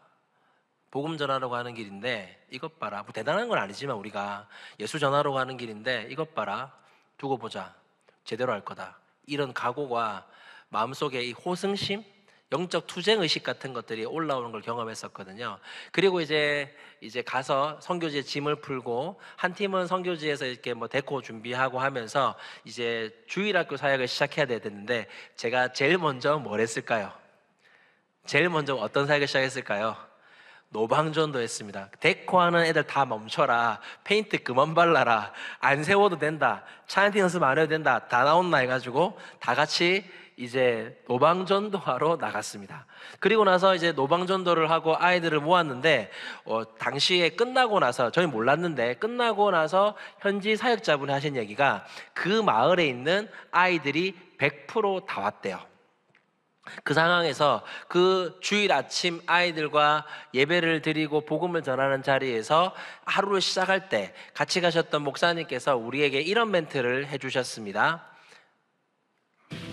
복음 전하러 가는 길인데 이것 봐라. 뭐 대단한 건 아니지만 우리가 예수 전하러 가는 길인데 이것 봐라. 두고 보자. 제대로 할 거다. 이런 각오가 마음속에 이 호승심, 영적 투쟁 의식 같은 것들이 올라오는 걸 경험했었거든요. 그리고 이제 가서 선교지에 짐을 풀고 한 팀은 선교지에서 이렇게 뭐 데코 준비하고 하면서 이제 주일학교 사역을 시작해야 되는데 제가 제일 먼저 뭘 했을까요? 제일 먼저 어떤 사역을 시작했을까요? 노방전도 했습니다. 데코하는 애들 다 멈춰라. 페인트 그만 발라라. 안 세워도 된다. 차인팅 연습 안 해도 된다. 다 나온나 해가지고 다 같이 이제 노방전도 하러 나갔습니다. 그리고 나서 이제 노방전도를 하고 아이들을 모았는데 당시에 끝나고 나서 저희 몰랐는데 끝나고 나서 현지 사역자분이 하신 얘기가 그 마을에 있는 아이들이 100% 다 왔대요. 그 상황에서 그 주일 아침 아이들과 예배를 드리고 복음을 전하는 자리에서 하루를 시작할 때 같이 가셨던 목사님께서 우리에게 이런 멘트를 해주셨습니다.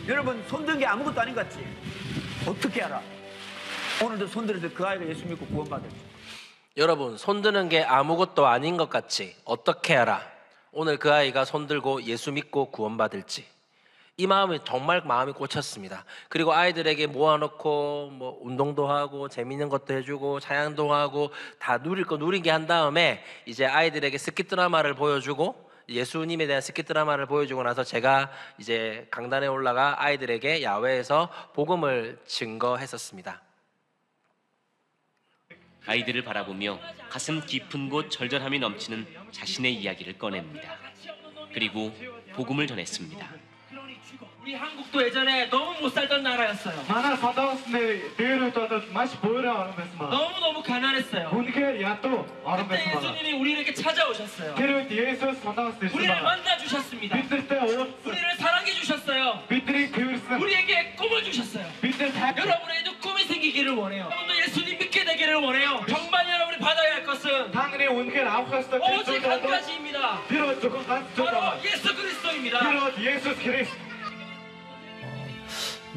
여러분 손든 게 아무것도 아닌 것 같지? 어떻게 알아? 오늘도 손들어도 그 아이가 예수 믿고 구원받을지. 여러분 손드는 게 아무것도 아닌 것 같지? 어떻게 알아? 오늘 그 아이가 손들고 예수 믿고 구원받을지. 이 마음이 정말 마음이 꽂혔습니다. 그리고 아이들에게 모아놓고 뭐 운동도 하고 재밌는 것도 해주고 찬양도 하고 다 누릴 거 누리게 한 다음에 이제 아이들에게 스킷 드라마를 보여주고 예수님에 대한 스킷 드라마를 보여주고 나서 제가 이제 강단에 올라가 아이들에게 야외에서 복음을 증거했었습니다. 아이들을 바라보며 가슴 깊은 곳 절절함이 넘치는 자신의 이야기를 꺼냅니다. 그리고 복음을 전했습니다. 우리 한국도 예전에 너무 못 살던 나라였어요. манай Солонгосны дээр үед бол маш буйраа орон байсан байна. 너무너무 가난했어요. Үнэхээр ядуу орон 그때 байсан байна. 예수님이 우리를 이렇게 찾아오셨어요. Тэр үед Есүс Солонгост ирсэн 우리를 байна. 만나주셨습니다. Биднэртэй уулзсан. 우리를 사랑해 주셨어요. Биднийг тэрсэн. 우리에게 꿈을 주셨어요. Биднэр хайр. 여러분에게도 꿈이 생기기를 원해요. 여러분도 예수님 믿게 되기를 원해요. 정말 여러분이 받아야 할 것은 Та нарын үнэхээр авах ёстой 오직 한 가지입니다. тэр бол зөвхөн ганц зүйл 바로 байна. 예수 그리스도입니다. Тэр бол Есүс Христ.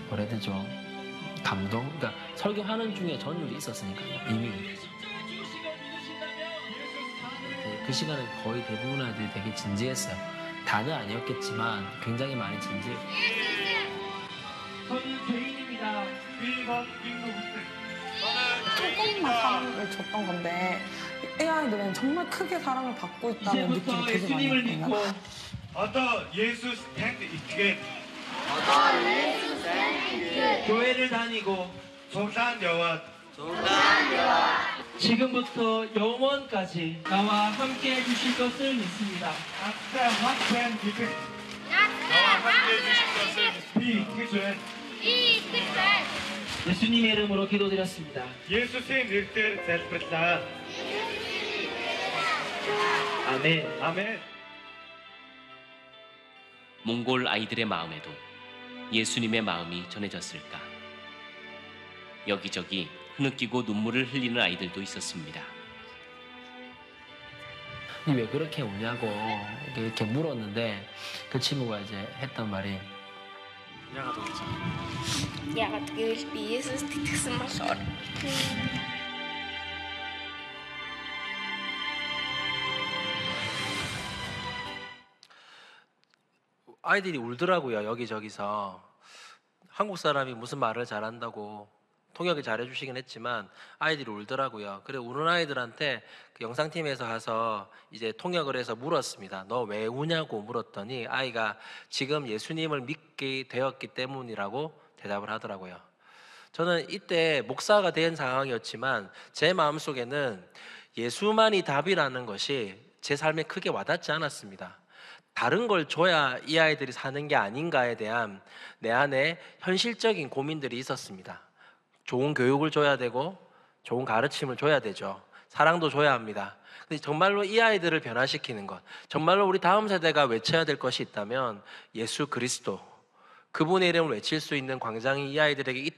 뭐라 해야 되죠? 감동? 그러니까 설교하는 중에 전율이 있었으니까요. 이미. 그 시간에 거의 대부분의 아이들이 되게 진지했어요. 다는 아니었겠지만 굉장히 많이 진지했어요. 저는 죄인입니다. 1번 김노국들. 조금만 사랑을 줬던 건데 이 아이들은 정말 크게 사랑을 받고 있다는 느낌이 이제부터 되게 많이 예수님을 들어요. 믿고 어떤 예수 스탠드 있게 교회를 다니고 종단여와 지금부터 영원까지 나와 함께 해주실 것을 믿습니다. 앞에 확된 기쁨 나와 함께 해주실 것을 비트죄 예수님의 이름으로 기도드렸습니다. 예수의 일들 셀프다 아멘. 아멘. 몽골 아이들의 마음에도 예수님의 마음이 전해졌을까? 여기저기 흐느끼고 눈물을 흘리는 아이들도 있었습니다. 왜 그렇게 우냐고 이렇게 물었는데 그 친구가 이제 했던 말이 Яагаад гэвэл би Есүст итгэсэн болохоор. 아이들이 울더라고요. 여기저기서. 한국 사람이 무슨 말을 잘한다고 통역을 잘해주시긴 했지만 아이들이 울더라고요. 그래 우는 아이들한테 그 영상팀에서 가서 이제 통역을 해서 물었습니다. 너 왜 우냐고 물었더니 아이가 지금 예수님을 믿게 되었기 때문이라고 대답을 하더라고요. 저는 이때 목사가 된 상황이었지만 제 마음속에는 예수만이 답이라는 것이 제 삶에 크게 와닿지 않았습니다. 다른 걸 줘야 이 아이들이 사는 게 아닌가에 대한 내 안에 현실적인 고민들이 있었습니다. 좋은 교육을 줘야 되고 좋은 가르침을 줘야 되죠. 사랑도 줘야 합니다. 근데 정말로 이 아이들을 변화시키는 것, 정말로 우리 다음 세대가 외쳐야 될 것이 있다면 예수 그리스도, 그분의 이름을 외칠 수 있는 광장이 이 아이들에게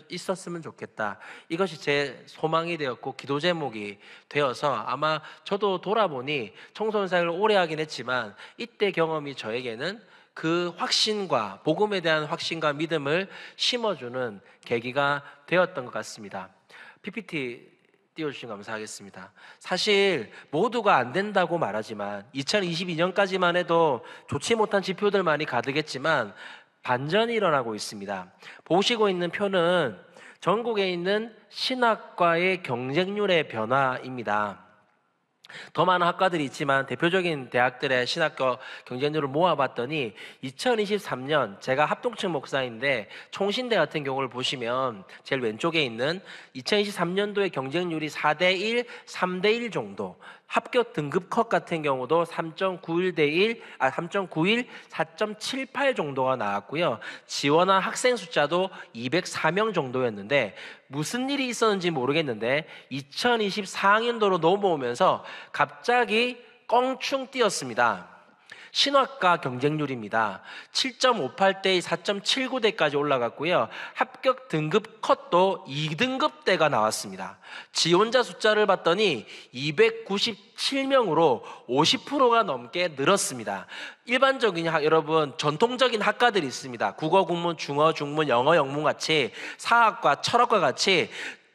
있었으면 좋겠다. 이것이 제 소망이 되었고 기도 제목이 되어서 아마 저도 돌아보니 청소년 사역을 오래 하긴 했지만 이때 경험이 저에게는 그 확신과 복음에 대한 확신과 믿음을 심어주는 계기가 되었던 것 같습니다. PPT 띄워주시면 감사하겠습니다. 사실 모두가 안 된다고 말하지만 2022년까지만 해도 좋지 못한 지표들 많이 가득했지만 반전이 일어나고 있습니다. 보시고 있는 표는 전국에 있는 신학과의 경쟁률의 변화입니다. 더 많은 학과들이 있지만 대표적인 대학들의 신학교 경쟁률을 모아봤더니 2023년 제가 합동층 목사인데 총신대 같은 경우를 보시면 제일 왼쪽에 있는 2023년도의 경쟁률이 4대1, 3대1 정도, 합격 등급 컷 같은 경우도 3.91, 4.78 정도가 나왔고요. 지원한 학생 숫자도 204명 정도였는데 무슨 일이 있었는지 모르겠는데 2024학년도로 넘어오면서 갑자기 껑충 뛰었습니다. 신학과 경쟁률입니다. 7.58대 4.79대까지 올라갔고요. 합격 등급 컷도 2등급대가 나왔습니다. 지원자 숫자를 봤더니 297명으로 50%가 넘게 늘었습니다. 일반적인 여러분 전통적인 학과들이 있습니다. 국어, 국문, 중어, 중문, 영어, 영문 같이 사학과, 철학과 같이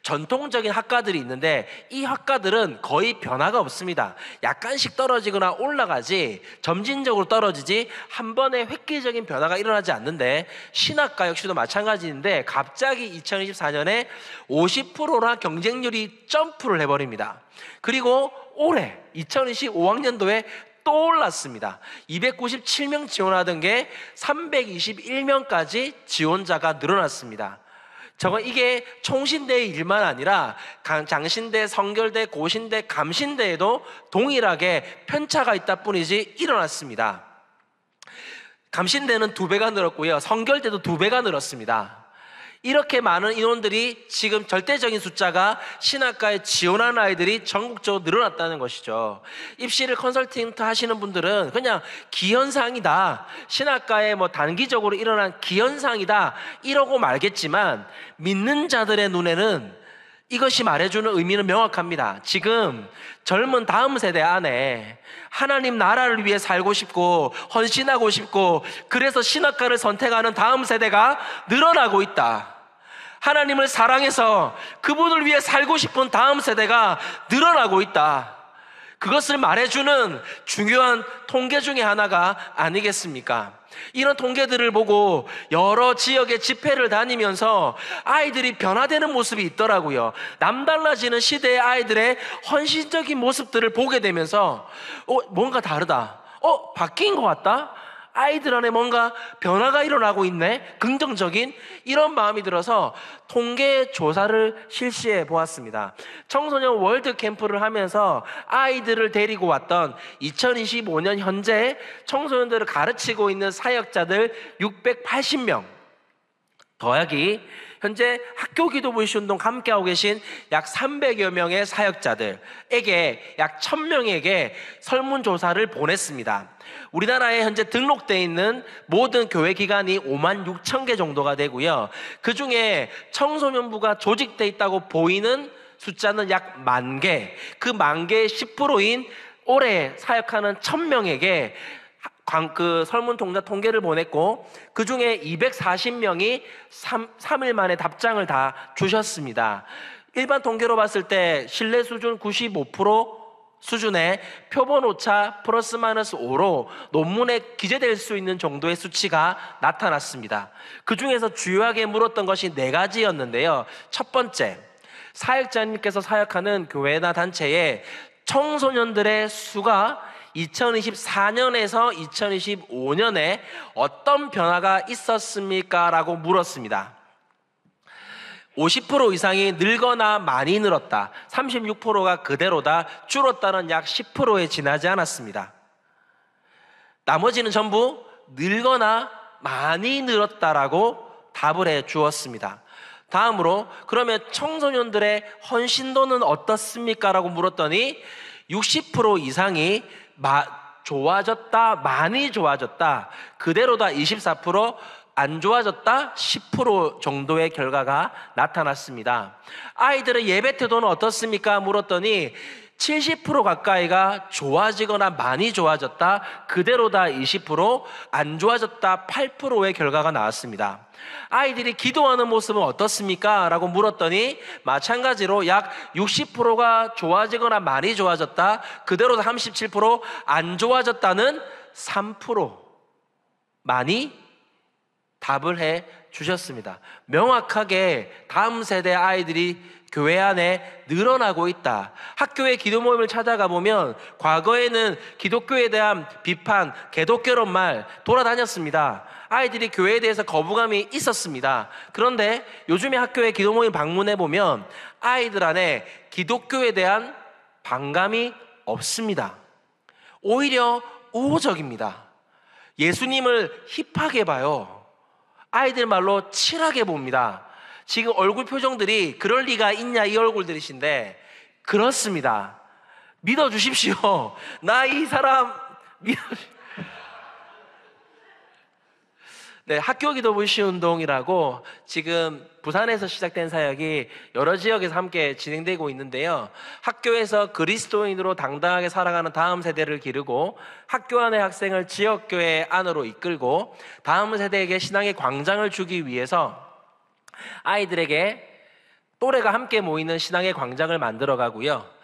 전통적인 학과들이 있는데 이 학과들은 거의 변화가 없습니다. 약간씩 떨어지거나 올라가지 점진적으로 떨어지지 한 번에 획기적인 변화가 일어나지 않는데 신학과 역시도 마찬가지인데 갑자기 2024년에 50%나 경쟁률이 점프를 해버립니다. 그리고 올해 2025학년도에 또 올랐습니다. 297명 지원하던 게 321명까지 지원자가 늘어났습니다. 이게 총신대의 일만 아니라 장신대, 성결대, 고신대, 감신대에도 동일하게 편차가 있다 뿐이지 일어났습니다. 감신대는 2배가 늘었고요. 성결대도 2배가 늘었습니다. 이렇게 많은 인원들이 지금 절대적인 숫자가 신학과에 지원하는 아이들이 전국적으로 늘어났다는 것이죠. 입시를 컨설팅 하시는 분들은 그냥 기현상이다, 신학과에 단기적으로 일어난 기현상이다 이러고 말겠지만 믿는 자들의 눈에는 이것이 말해주는 의미는 명확합니다. 지금 젊은 다음 세대 안에 하나님 나라를 위해 살고 싶고 헌신하고 싶고 그래서 신학과를 선택하는 다음 세대가 늘어나고 있다. 하나님을 사랑해서 그분을 위해 살고 싶은 다음 세대가 늘어나고 있다. 그것을 말해주는 중요한 통계 중에 하나가 아니겠습니까? 이런 통계들을 보고 여러 지역의 집회를 다니면서 아이들이 변화되는 모습이 있더라고요. 남달라지는 시대의 아이들의 헌신적인 모습들을 보게 되면서 뭔가 다르다. 바뀐 것 같다. 아이들 안에 뭔가 변화가 일어나고 있네. 긍정적인 이런 마음이 들어서 통계 조사를 실시해 보았습니다. 청소년 월드 캠프를 하면서 아이들을 데리고 왔던 2025년 현재 청소년들을 가르치고 있는 사역자들 680명 더하기 현재 학교 기도부시 운동 함께하고 계신 약 300여 명의 사역자들에게 약 1000명에게 설문조사를 보냈습니다. 우리나라에 현재 등록되어 있는 모든 교회 기관이 56,000개 정도가 되고요. 그 중에 청소년부가 조직되어 있다고 보이는 숫자는 약 10,000개. 그 10,000개의 10%인 올해 사역하는 1000명에게 그 설문통자 통계를 보냈고 그 중에 240명이 3일 만에 답장을 다 주셨습니다. 일반 통계로 봤을 때 신뢰 수준 95% 수준의 표본 오차 플러스 마이너스 5로 논문에 기재될 수 있는 정도의 수치가 나타났습니다. 그 중에서 주요하게 물었던 것이 4가지였는데요. 첫 번째, 사역자님께서 사역하는 교회나 단체에 청소년들의 수가 2024년에서 2025년에 어떤 변화가 있었습니까? 라고 물었습니다. 50% 이상이 늘거나 많이 늘었다. 36%가 그대로다. 줄었다는 약 10%에 지나지 않았습니다. 나머지는 전부 늘거나 많이 늘었다라고 답을 해 주었습니다. 다음으로 그러면 청소년들의 헌신도는 어떻습니까? 라고 물었더니 60% 이상이 좋아졌다, 많이 좋아졌다, 그대로다 24%, 안 좋아졌다 10% 정도의 결과가 나타났습니다. 아이들의 예배 태도는 어떻습니까? 물었더니 70% 가까이가 좋아지거나 많이 좋아졌다, 그대로다 20%, 안 좋아졌다 8%의 결과가 나왔습니다. 아이들이 기도하는 모습은 어떻습니까? 라고 물었더니 마찬가지로 약 60%가 좋아지거나 많이 좋아졌다, 그대로다 37%, 안 좋아졌다는 3% 많이 답을 해 주셨습니다. 명확하게 다음 세대 아이들이 교회 안에 늘어나고 있다. 학교의 기도 모임을 찾아가 보면 과거에는 기독교에 대한 비판, 개독교란 말 돌아다녔습니다. 아이들이 교회에 대해서 거부감이 있었습니다. 그런데 요즘에 학교에 기도 모임 방문해 보면 아이들 안에 기독교에 대한 반감이 없습니다. 오히려 우호적입니다. 예수님을 힙하게 봐요. 아이들 말로 칠하게 봅니다. 지금 얼굴 표정들이 그럴 리가 있냐 이 얼굴들이신데 그렇습니다. 믿어주십시오. 나 이 사람 네, 학교 기도부 시운동이라고 지금 부산에서 시작된 사역이 여러 지역에서 함께 진행되고 있는데요. 학교에서 그리스도인으로 당당하게 살아가는 다음 세대를 기르고 학교 안의 학생을 지역교회 안으로 이끌고 다음 세대에게 신앙의 광장을 주기 위해서 아이들에게 또래가 함께 모이는 신앙의 광장을 만들어 가고요.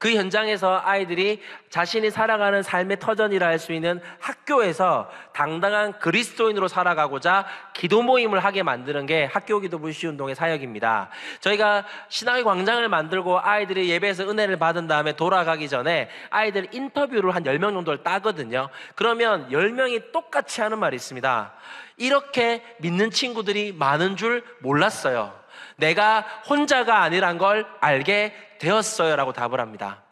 그 현장에서 아이들이 자신이 살아가는 삶의 터전이라 할 수 있는 학교에서 당당한 그리스도인으로 살아가고자 기도 모임을 하게 만드는 게 학교 기도부 시운동의 사역입니다. 저희가 신앙의 광장을 만들고 아이들이 예배에서 은혜를 받은 다음에 돌아가기 전에 아이들 인터뷰를 한 10명 정도를 따거든요. 그러면 10명이 똑같이 하는 말이 있습니다. 이렇게 믿는 친구들이 많은 줄 몰랐어요. 내가 혼자가 아니란 걸 알게 되었어요 라고 답을 합니다.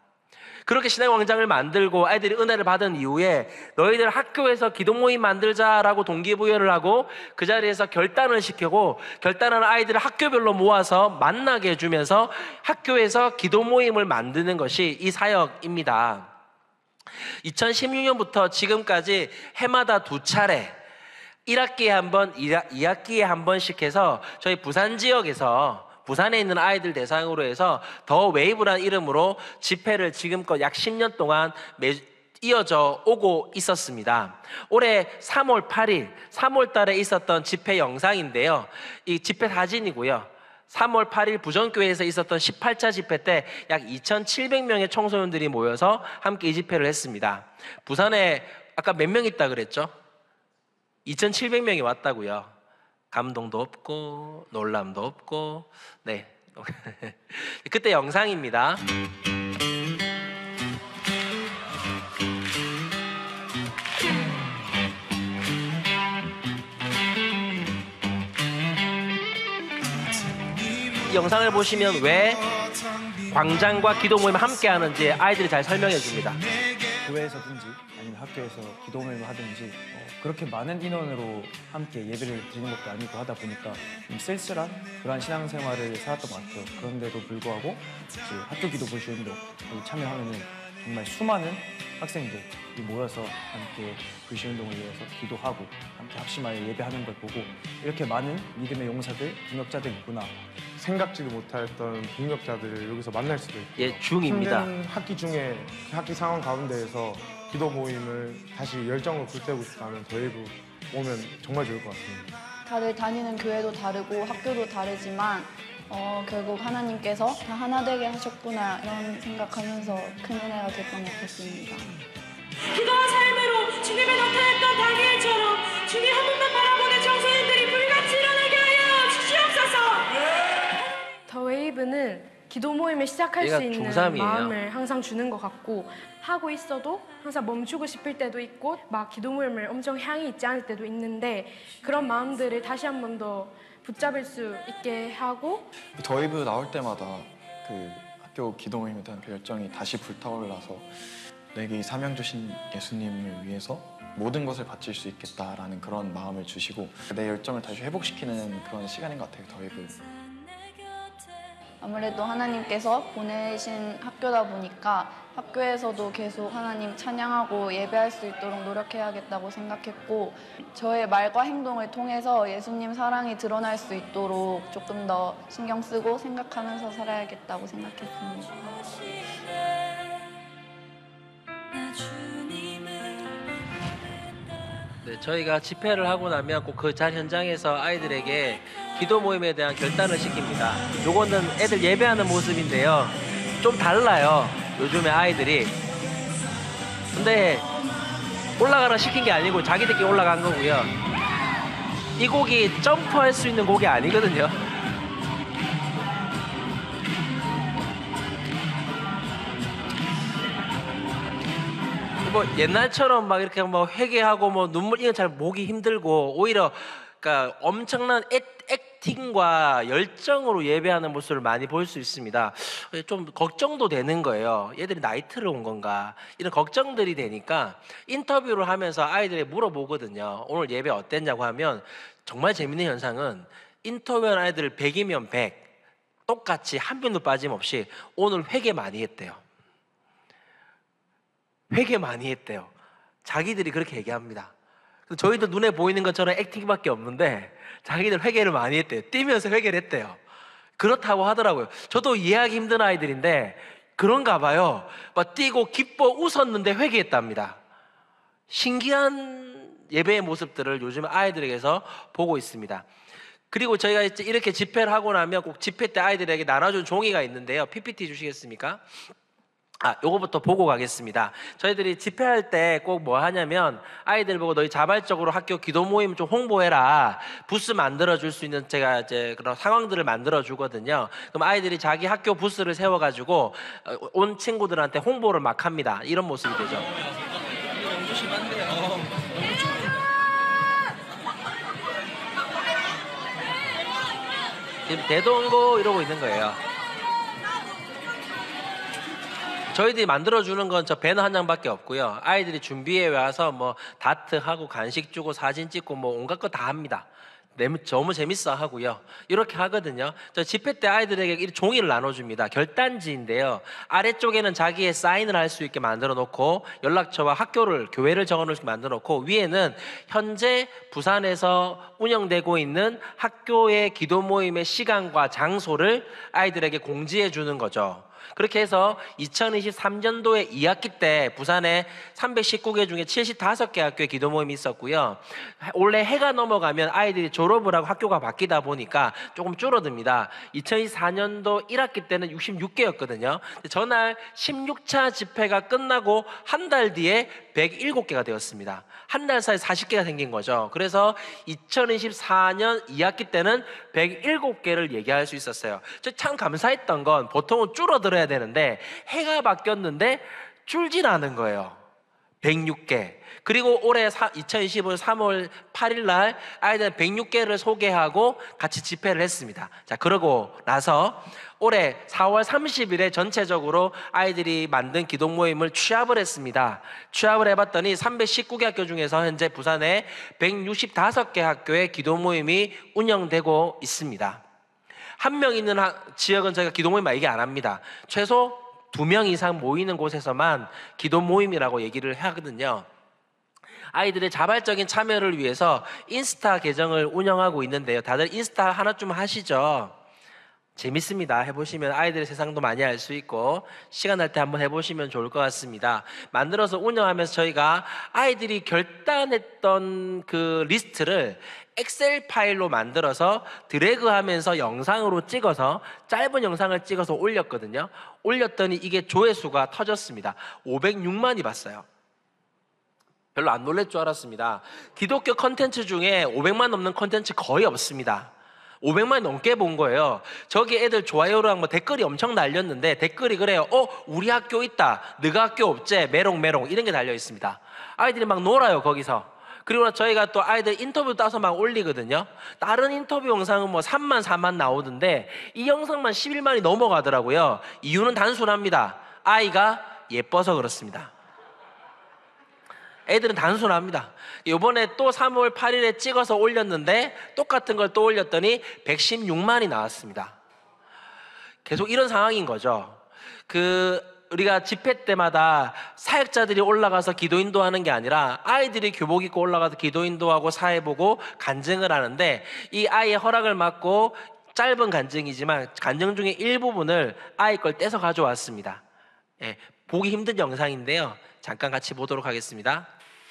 그렇게 신앙의 광장을 만들고 아이들이 은혜를 받은 이후에 너희들 학교에서 기도 모임 만들자라고 동기부여를 하고 그 자리에서 결단을 시키고 결단하는 아이들을 학교별로 모아서 만나게 해주면서 학교에서 기도 모임을 만드는 것이 이 사역입니다. 2016년부터 지금까지 해마다 2차례 1학기에 한 번, 2학기에 한 번씩 해서 저희 부산 지역에서 부산에 있는 아이들 대상으로 해서 더 웨이브라는 이름으로 집회를 지금껏 약 10년 동안 이어져 오고 있었습니다. 올해 3월 8일, 3월 달에 있었던 집회 영상인데요. 이 집회 사진이고요. 3월 8일 부전교회에서 있었던 18차 집회 때 약 2,700명의 청소년들이 모여서 함께 이 집회를 했습니다. 부산에 아까 몇 명 있다 그랬죠? 2,700명이 왔다고요. 감동도 없고 놀람도 없고 네. 그때 영상입니다. 이 영상을 보시면 왜 광장과 기도 모임을 함께 하는지 아이들이 잘 설명해 줍니다. 교회에서든지 아니면 학교에서 기도 모임을 하든지 그렇게 많은 인원으로 함께 예배를 드리는 것도 아니고 하다 보니까 좀 쓸쓸한 그런 신앙생활을 살았던 것 같아요. 그런데도 불구하고 이제 학교 기도 불시 운동에 참여하면은 정말 수많은 학생들이 모여서 함께 불시 운동을 위해서 기도하고 함께 합심하여 예배하는 걸 보고 이렇게 많은 믿음의 용사들, 동역자들이 있구나. 생각지도 못했던 동역자들을 여기서 만날 수도 있고 예, 중입니다. 힘든 학기 중에 학기 상황 가운데에서 기도 모임을 다시 열정을 불태우고 싶다면 더웨이브 오면 정말 좋을 것 같습니다. 다들 다니는 교회도 다르고 학교도 다르지만 결국 하나님께서 다 하나 되게 하셨구나 이런 생각하면서 큰 은혜가 됐던 것 같습니다. 기도와 삶으로 주님을 나타냈던 다니엘처럼 주님 한 번만 바라보는 청소년들이 불같이 일어나게 하여 주시옵소서. 더 웨이브는 기도 모임을 시작할 수 있는 중3이에요. 마음을 항상 주는 것 같고 하고 있어도 항상 멈추고 싶을 때도 있고 막 기도 모임을 엄청 향이 있지 않을 때도 있는데 그런 마음들을 다시 한 번 더 붙잡을 수 있게 하고 더 웨이브 나올 때마다 그 학교 기도 모임에 대한 그 열정이 다시 불타올라서 내게 이 사명 주신 예수님을 위해서 모든 것을 바칠 수 있겠다라는 그런 마음을 주시고 내 열정을 다시 회복시키는 그런 시간인 것 같아요, 더 웨이브. 아무래도 하나님께서 보내신 학교다 보니까 학교에서도 계속 하나님 찬양하고 예배할 수 있도록 노력해야겠다고 생각했고 저의 말과 행동을 통해서 예수님 사랑이 드러날 수 있도록 조금 더 신경 쓰고 생각하면서 살아야겠다고 생각했습니다. 네, 저희가 집회를 하고 나면 꼭 그 잘 현장에서 아이들에게 기도 모임에 대한 결단을 시킵니다. 요거는 애들 예배하는 모습인데요. 좀 달라요. 요즘에 아이들이. 근데 올라가라 시킨 게 아니고 자기들끼리 올라간 거고요. 이 곡이 점프할 수 있는 곡이 아니거든요. 뭐 옛날처럼 막 이렇게 뭐 회개하고 뭐 눈물 이런 잘 보기 힘들고 오히려 그러니까 엄청난 액팅과 열정으로 예배하는 모습을 많이 볼 수 있습니다. 좀 걱정도 되는 거예요. 얘들이 나이트를 온 건가 이런 걱정들이 되니까 인터뷰를 하면서 아이들이 물어보거든요. 오늘 예배 어땠냐고 하면 정말 재밌는 현상은 인터뷰한 아이들 100이면 100 똑같이 한 명도 빠짐없이 오늘 회개 많이 했대요. 회개 많이 했대요. 자기들이 그렇게 얘기합니다. 저희도 눈에 보이는 것처럼 액팅밖에 없는데 자기들 회개를 많이 했대요. 뛰면서 회개를 했대요. 그렇다고 하더라고요. 저도 이해하기 힘든 아이들인데 그런가 봐요. 막 뛰고 기뻐 웃었는데 회개했답니다. 신기한 예배의 모습들을 요즘 아이들에게서 보고 있습니다. 그리고 저희가 이제 이렇게 집회를 하고 나면 꼭 집회 때 아이들에게 나눠준 종이가 있는데요. PPT 주시겠습니까? 요거부터 보고 가겠습니다. 저희들이 집회할 때 꼭 뭐 하냐면 아이들 보고 너희 자발적으로 학교 기도 모임 좀 홍보해라. 부스 만들어줄 수 있는 제가 이제 그런 상황들을 만들어주거든요. 그럼 아이들이 자기 학교 부스를 세워가지고 온 친구들한테 홍보를 막 합니다. 이런 모습이 되죠. 너무 심한데요. 지금 대동고 이러고 있는 거예요. 저희들이 만들어주는 건 저 배너 한 장밖에 없고요. 아이들이 준비해 와서 뭐 다트하고 간식 주고 사진 찍고 뭐 온갖 거 다 합니다. 너무 재밌어 하고요. 이렇게 하거든요. 저 집회 때 아이들에게 이 종이를 나눠줍니다. 결단지인데요. 아래쪽에는 자기의 사인을 할 수 있게 만들어 놓고 연락처와 학교를, 교회를 적어 놓을 수 있게 만들어 놓고 위에는 현재 부산에서 운영되고 있는 학교의 기도 모임의 시간과 장소를 아이들에게 공지해 주는 거죠. 그렇게 해서 2023년도에 2학기 때 부산에 319개 중에 75개 학교에 기도 모임이 있었고요. 원래 해가 넘어가면 아이들이 졸업을 하고 학교가 바뀌다 보니까 조금 줄어듭니다. 2024년도 1학기 때는 66개였거든요. 전날 16차 집회가 끝나고 한 달 뒤에 107개가 되었습니다. 한 달 사이에 40개가 생긴 거죠. 그래서 2024년 2학기 때는 107개를 얘기할 수 있었어요. 저 참 감사했던 건 보통은 줄어들어야 되는데 해가 바뀌었는데 줄진 않은 거예요. 106개. 그리고 올해 2025년 3월 8일 날 아이들 106개를 소개하고 같이 집회를 했습니다. 자, 그러고 나서 올해 4월 30일에 전체적으로 아이들이 만든 기도 모임을 취합을 했습니다. 취합을 해봤더니 319개 학교 중에서 현재 부산에 165개 학교의 기도 모임이 운영되고 있습니다. 한 명 있는 지역은 저희가 기도 모임 얘기 안 합니다. 최소 2명 이상 모이는 곳에서만 기도 모임이라고 얘기를 하거든요. 아이들의 자발적인 참여를 위해서 인스타 계정을 운영하고 있는데요. 다들 인스타 하나쯤 하시죠? 재밌습니다. 해보시면 아이들의 세상도 많이 알 수 있고 시간 날 때 한번 해보시면 좋을 것 같습니다. 만들어서 운영하면서 저희가 아이들이 결단했던 그 리스트를 엑셀 파일로 만들어서 드래그하면서 영상으로 찍어서 짧은 영상을 찍어서 올렸거든요. 올렸더니 이게 조회수가 터졌습니다. 506만이 봤어요. 별로 안 놀랄 줄 알았습니다. 기독교 컨텐츠 중에 500만 넘는 컨텐츠 거의 없습니다. 500만이 넘게 본 거예요. 저기 애들 좋아요랑 댓글이 엄청 달렸는데 댓글이 그래요. 우리 학교 있다. 너가 학교 없제? 메롱메롱 이런 게 달려 있습니다. 아이들이 막 놀아요 거기서. 그리고 저희가 또 아이들 인터뷰 따서 막 올리거든요. 다른 인터뷰 영상은 3만 4만 나오던데 이 영상만 11만이 넘어가더라고요. 이유는 단순합니다. 아이가 예뻐서 그렇습니다. 애들은 단순합니다. 이번에 또 3월 8일에 찍어서 올렸는데 똑같은 걸 또 올렸더니 116만이 나왔습니다. 계속 이런 상황인 거죠. 우리가 집회 때마다 사역자들이 올라가서 기도 인도하는 게 아니라 아이들이 교복 입고 올라가서 기도 인도하고 사회 보고 간증을 하는데 이 아이의 허락을 받고 짧은 간증이지만 간증 중에 일부분을 아이 걸 떼서 가져왔습니다. 보기 힘든 영상인데요. 잠깐 같이 보도록 하겠습니다.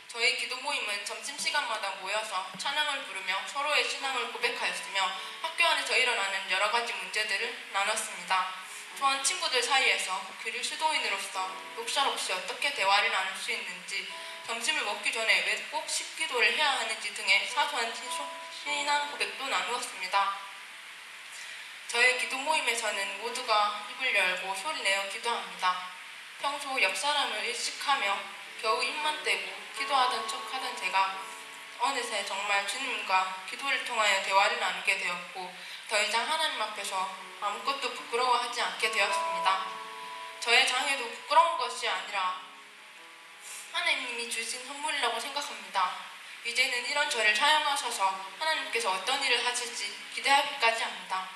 저희 기도 모임은 점심시간마다 모여서 찬양을 부르며 서로의 신앙을 고백하였으며 학교 안에서 일어나는 여러 가지 문제들을 나눴습니다. 또한 친구들 사이에서 교류 수도인으로서 욕설 없이 어떻게 대화를 나눌 수 있는지, 점심을 먹기 전에 왜 꼭 식기도를 해야 하는지 등의 사소한 신앙 고백도 나누었습니다. 저희 기도 모임에서는 모두가 입을 열고 소리내어 기도합니다. 평소 옆 사람을 의식하며 겨우 입만 떼고 기도하던 척하던 제가 어느새 정말 주님과 기도를 통하여 대화를 나누게 되었고 더 이상 하나님 앞에서 아무것도 부끄러워하지 않게 되었습니다. 저의 장애도 부끄러운 것이 아니라 하나님이 주신 선물이라고 생각합니다. 이제는 이런 저를 사용하셔서 하나님께서 어떤 일을 하실지 기대하기까지 합니다.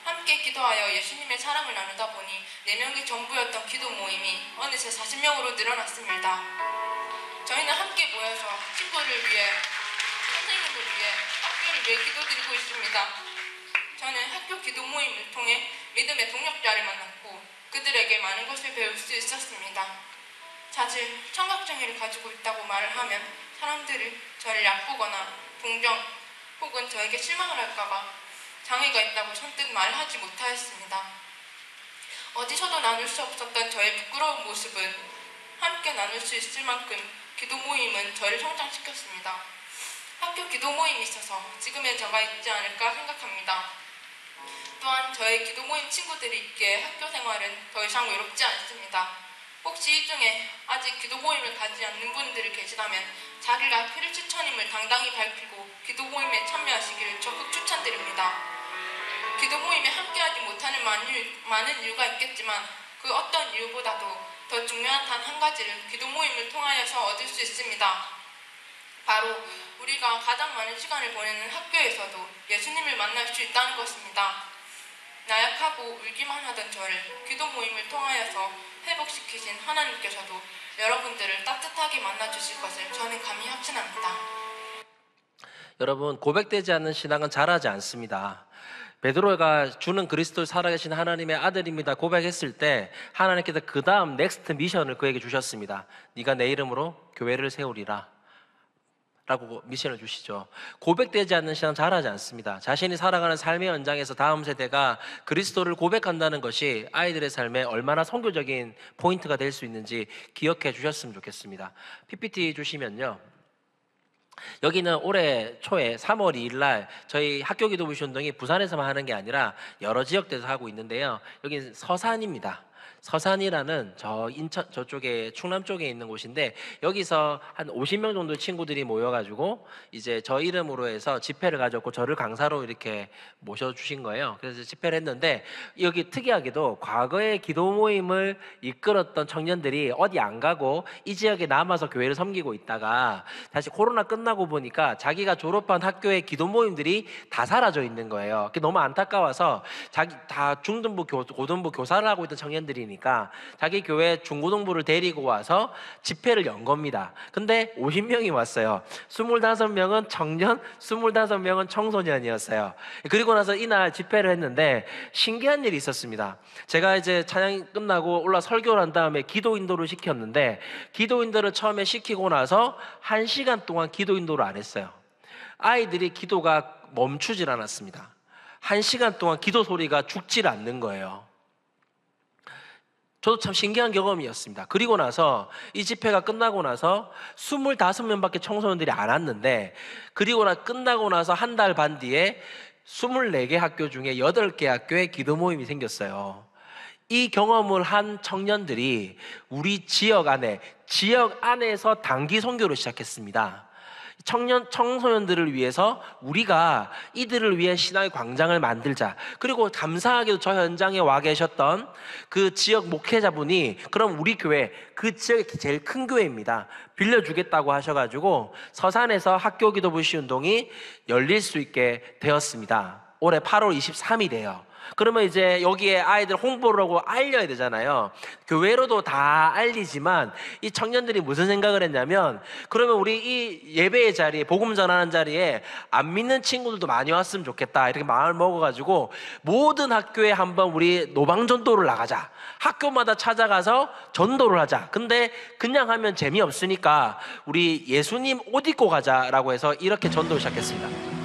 함께 기도하여 예수님의 사랑을 나누다 보니 4명이 전부였던 기도 모임이 어느새 40명으로 늘어났습니다. 저희는 함께 모여서 친구를 위해, 선생님을 위해, 학교를 위해 기도드리고 있습니다. 저는 학교 기도 모임을 통해 믿음의 동력자를 만났고 그들에게 많은 것을 배울 수 있었습니다. 사실 청각장애를 가지고 있다고 말을 하면 사람들이 저를 얕보거나 동정 혹은 저에게 실망을 할까봐 장애가 있다고 선뜻 말하지 못하였습니다. 어디서도 나눌 수 없었던 저의 부끄러운 모습은 함께 나눌 수 있을 만큼 기도 모임은 저를 성장시켰습니다. 학교 기도 모임이 있어서 지금의 저가 있지 않을까 생각합니다. 또한 저의 기도 모임 친구들이 있기에 학교 생활은 더 이상 외롭지 않습니다. 혹시 이 중에 아직 기도 모임을 가지 않는 분들이 계시다면 자기가 크리스천임을 당당히 밝히고 기도 모임에 참여하시기를 적극 추천드립니다. 기도 모임에 함께하지 못하는 많은 이유가 있겠지만 그 어떤 이유보다도 더 중요한 단 한 가지를 기도 모임을 통하여서 얻을 수 있습니다. 바로 우리가 가장 많은 시간을 보내는 학교에서도 예수님을 만날 수 있다는 것입니다. 나약하고 울기만 하던 저를 기도 모임을 통하여서 회복시키신 하나님께서도 여러분들을 따뜻하게 만나주실 것을 저는 감히 확신합니다. 여러분, 고백되지 않는 신앙은 자라지 않습니다. 베드로가 주는 그리스도 살아계신 하나님의 아들입니다 고백했을 때 하나님께서 그 다음 넥스트 미션을 그에게 주셨습니다. 네가 내 이름으로 교회를 세우리라 라고 미션을 주시죠. 고백되지 않는 신앙은 자라지 않습니다. 자신이 살아가는 삶의 연장에서 다음 세대가 그리스도를 고백한다는 것이 아이들의 삶에 얼마나 선교적인 포인트가 될 수 있는지 기억해 주셨으면 좋겠습니다. PPT 주시면요, 여기는 올해 초에 3월 2일 날 저희 학교 기도부시 운동이 부산에서만 하는 게 아니라 여러 지역대에서 하고 있는데요, 여기는 서산입니다. 서산이라는 저 인천 저쪽에 충남 쪽에 있는 곳인데, 여기서 한 50명 정도 친구들이 모여가지고 이제 저 이름으로 해서 집회를 가졌고 저를 강사로 이렇게 모셔주신 거예요. 그래서 집회를 했는데, 여기 특이하게도 과거에 기도 모임을 이끌었던 청년들이 어디 안 가고 이 지역에 남아서 교회를 섬기고 있다가 다시 코로나 끝나고 보니까 자기가 졸업한 학교의 기도 모임들이 다 사라져 있는 거예요. 그게 너무 안타까워서 자기 다 중등부 고등부 교사를 하고 있던 청년들이니 자기 교회 중고등부를 데리고 와서 집회를 연 겁니다. 근데 50명이 왔어요. 25명은 청년, 25명은 청소년이었어요. 그리고 나서 이날 집회를 했는데 신기한 일이 있었습니다. 제가 이제 찬양이 끝나고 올라 설교를 한 다음에 기도 인도를 시켰는데, 기도 인도를 처음에 시키고 나서 1시간 동안 기도 인도를 안 했어요. 아이들이 기도가 멈추질 않았습니다. 1시간 동안 기도 소리가 죽질 않는 거예요. 저도 참 신기한 경험이었습니다. 그리고 나서 이 집회가 끝나고 나서 25명밖에 청소년들이 안 왔는데, 그리고 끝나고 나서 한 달 반 뒤에 24개 학교 중에 8개 학교에 기도 모임이 생겼어요. 이 경험을 한 청년들이 우리 지역 안에서 단기 선교를 시작했습니다. 청소년들을 위해서 우리가 이들을 위해 신앙의 광장을 만들자. 그리고 감사하게도 저 현장에 와 계셨던 그 지역 목회자분이 그럼 우리 교회, 그 지역의 제일 큰 교회입니다, 빌려주겠다고 하셔가지고 서산에서 학교 기도부시 운동이 열릴 수 있게 되었습니다. 올해 8월 23일이에요. 그러면 이제 여기에 아이들 홍보를 하고 알려야 되잖아요. 교회로도 다 알리지만 이 청년들이 무슨 생각을 했냐면, 그러면 우리 이 예배의 자리에, 복음 전하는 자리에 안 믿는 친구들도 많이 왔으면 좋겠다, 이렇게 마음을 먹어가지고 모든 학교에 한번 우리 노방전도를 나가자, 학교마다 찾아가서 전도를 하자. 근데 그냥 하면 재미없으니까 우리 예수님 옷 입고 가자라고 해서 이렇게 전도를 시작했습니다.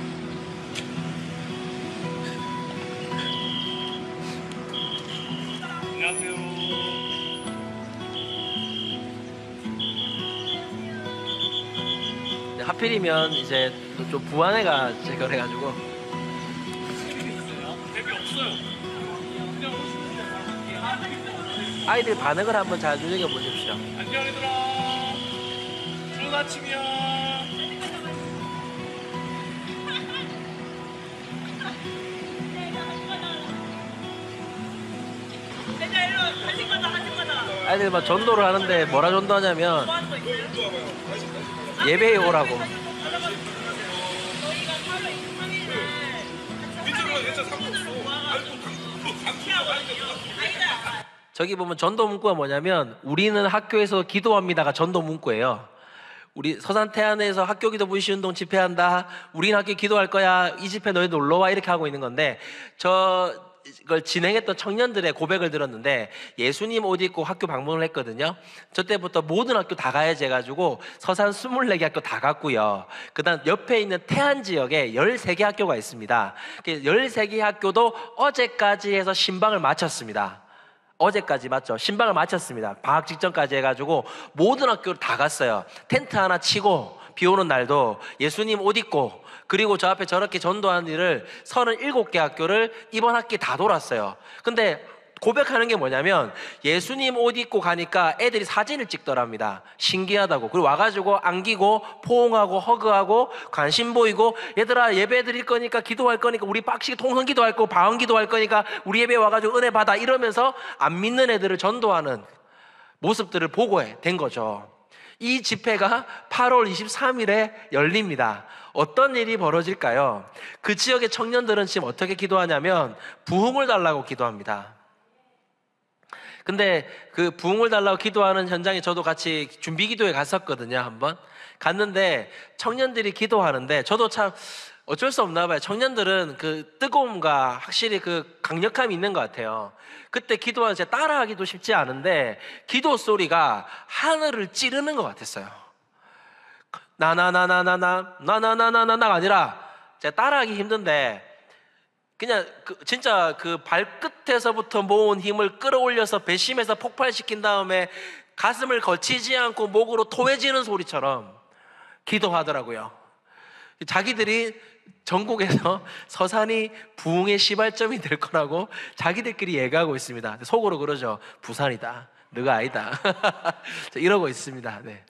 하필이면 이제 좀 부한 애가 제거를 해가지고 아이들 반응을 한번 잘 눈여겨보십시오. 안녕 얘들아, 좋은 아침이야. 아이들 막 전도를 하는데 뭐라 전도하냐면 예배에 오라고. 저기 보면 전도 문구가 뭐냐면 우리는 학교에서 기도합니다가 전도 문구예요. 우리 서산 태안에서 학교 기도 부시 운동 집회한다, 우리는 학교에 기도할 거야, 이 집회 너희 놀러와, 이렇게 하고 있는 건데, 이걸 진행했던 청년들의 고백을 들었는데 예수님 옷 입고 학교 방문을 했거든요. 저 때부터 모든 학교 다 가야지 해가지고 서산 24개 학교 다 갔고요. 그 다음 옆에 있는 태안 지역에 13개 학교가 있습니다. 13개 학교도 어제까지 해서 신방을 마쳤습니다. 어제까지 맞죠? 신방을 마쳤습니다. 방학 직전까지 해가지고 모든 학교를 다 갔어요. 텐트 하나 치고 비 오는 날도 예수님 옷 입고, 그리고 저 앞에 저렇게 전도하는 일을 37개 학교를 이번 학기 다 돌았어요. 근데 고백하는 게 뭐냐면 예수님 옷 입고 가니까 애들이 사진을 찍더랍니다. 신기하다고. 그리고 와가지고 안기고 포옹하고 허그하고 관심 보이고, 얘들아 예배 드릴 거니까 기도할 거니까 우리 빡시게 통성 기도할 거고 방언 기도할 거니까 우리 예배 와가지고 은혜 받아, 이러면서 안 믿는 애들을 전도하는 모습들을 보고 된 거죠. 이 집회가 8월 23일에 열립니다. 어떤 일이 벌어질까요? 그 지역의 청년들은 지금 어떻게 기도하냐면 부흥을 달라고 기도합니다. 근데 그 부흥을 달라고 기도하는 현장에 저도 같이 준비 기도에 갔었거든요. 한번 갔는데 청년들이 기도하는데 저도 참 어쩔 수 없나 봐요. 청년들은 그 뜨거움과 확실히 그 강력함이 있는 것 같아요. 그때 기도하는 제 따라하기도 쉽지 않은데 기도 소리가 하늘을 찌르는 것 같았어요. 나나나나나나나나나나나가 아니라 제가 따라하기 힘든데 그냥 진짜 그 발끝에서부터 모은 힘을 끌어올려서 배심에서 폭발시킨 다음에 가슴을 거치지 않고 목으로 토해지는 소리처럼 기도하더라고요. 자기들이 전국에서 서산이 부흥의 시발점이 될 거라고 자기들끼리 얘기하고 있습니다. 속으로 그러죠. 부산이다. 너가 아니다. 이러고 있습니다. 네.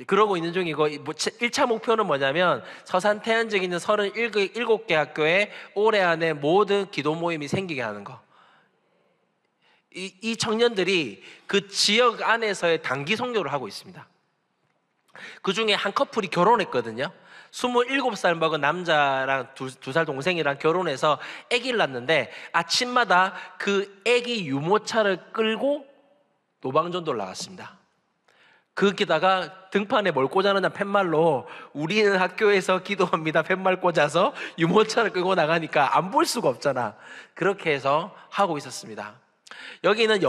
그러고 있는 중이고 1차 목표는 뭐냐면 서산 태안역에 있는 37개 학교에 올해 안에 모든 기도 모임이 생기게 하는 거. 이 청년들이 그 지역 안에서의 단기 선교를 하고 있습니다. 그 중에 한 커플이 결혼했거든요. 27살 먹은 남자랑 두 살 동생이랑 결혼해서 아기를 낳는데 아침마다 그 아기 유모차를 끌고 노방전도를 나갔습니다. 거기다가 등판에 뭘 꽂아놓냐 팻말로 우리는 학교에서 기도합니다 팻말 꽂아서 유모차를 끌고 나가니까 안 볼 수가 없잖아. 그렇게 해서 하고 있었습니다. 여기는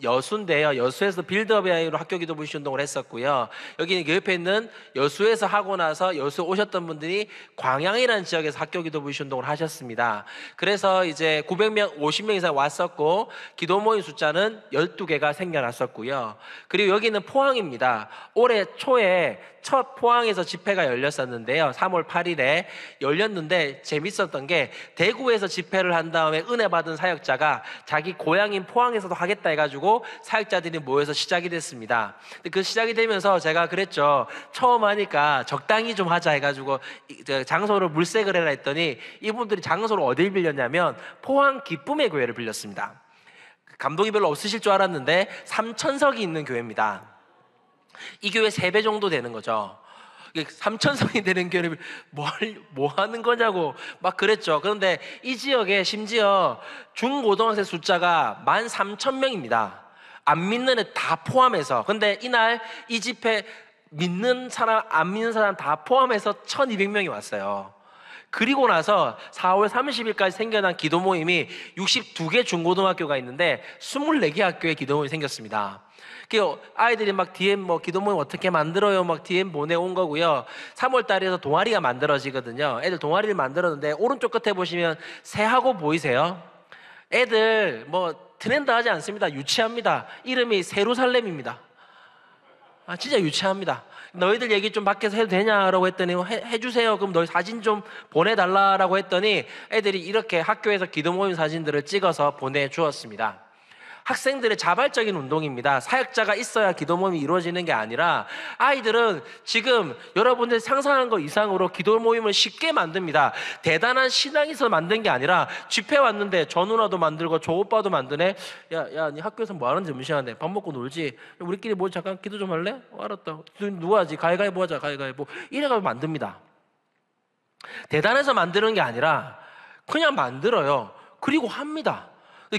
여수인데요. 여수에서 빌드업의 아이로 학교 기도 부시 운동을 했었고요. 여기는 그 옆에 있는 여수에서 하고 나서 여수 오셨던 분들이 광양이라는 지역에서 학교 기도 부시 운동을 하셨습니다. 그래서 이제 900명, 50명 이상 왔었고 기도 모임 숫자는 12개가 생겨났었고요. 그리고 여기는 포항입니다. 올해 초에 첫 포항에서 집회가 열렸었는데요. 3월 8일에 열렸는데 재밌었던 게 대구에서 집회를 한 다음에 은혜 받은 사역자가 자기 고향인 포항에서도 하겠다 해가지고 사역자들이 모여서 시작이 됐습니다. 그 시작이 되면서 제가 그랬죠. 처음 하니까 적당히 좀 하자 해가지고 장소를 물색을 해라 했더니 이분들이 장소를 어딜 빌렸냐면 포항 기쁨의 교회를 빌렸습니다. 감동이 별로 없으실 줄 알았는데 3,000석이 있는 교회입니다. 이 교회 3배 정도 되는 거죠. 3,000석이 되는 교회를 뭐 하는 거냐고 막 그랬죠. 그런데 이 지역에 심지어 중고등학생 숫자가 13,000명입니다. 안 믿는 애 다 포함해서. 근데 이날 이 집회 믿는 사람 안 믿는 사람 다 포함해서 1,200명이 왔어요. 그리고 나서 4월 30일까지 생겨난 기도 모임이 62개 중고등학교가 있는데 24개 학교에 기도 모임이 생겼습니다. 아이들이 막 DM 기도 모임 어떻게 만들어요? 막 DM 보내온 거고요. 3월 달에서 동아리가 만들어지거든요. 애들 동아리를 만들었는데 오른쪽 끝에 보시면 새하고 보이세요? 애들 트렌드 하지 않습니다. 유치합니다. 이름이 세루살렘입니다. 진짜 유치합니다. 너희들 얘기 좀 밖에서 해도 되냐라고 했더니 해주세요. 그럼 너희 사진 좀 보내달라고 했더니 애들이 이렇게 학교에서 기도 모임 사진들을 찍어서 보내주었습니다. 학생들의 자발적인 운동입니다. 사역자가 있어야 기도 모임이 이루어지는 게 아니라 아이들은 지금 여러분들 상상한 것 이상으로 기도 모임을 쉽게 만듭니다. 대단한 신앙이 있어서 만든 게 아니라 집회 왔는데 저 누나도 만들고 저 오빠도 만드네. 야, 네 학교에서 뭐 하는지 점심시간에 밥 먹고 놀지. 우리끼리 뭐 잠깐 기도 좀 할래? 알았다. 누가 하지? 가위가위보 하자. 가위가위보. 이래가지고 만듭니다. 대단해서 만드는 게 아니라 그냥 만들어요. 그리고 합니다.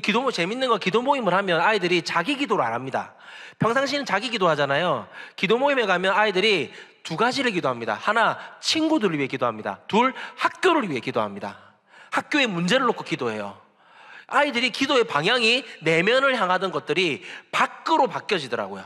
기도 모임 재밌는 건 기도 모임을 하면 아이들이 자기 기도를 안 합니다. 평상시에는 자기 기도 하잖아요. 기도 모임에 가면 아이들이 2가지를 기도합니다. 하나, 친구들을 위해 기도합니다. 2, 학교를 위해 기도합니다. 학교의 문제를 놓고 기도해요. 아이들이 기도의 방향이 내면을 향하던 것들이 밖으로 바뀌어지더라고요.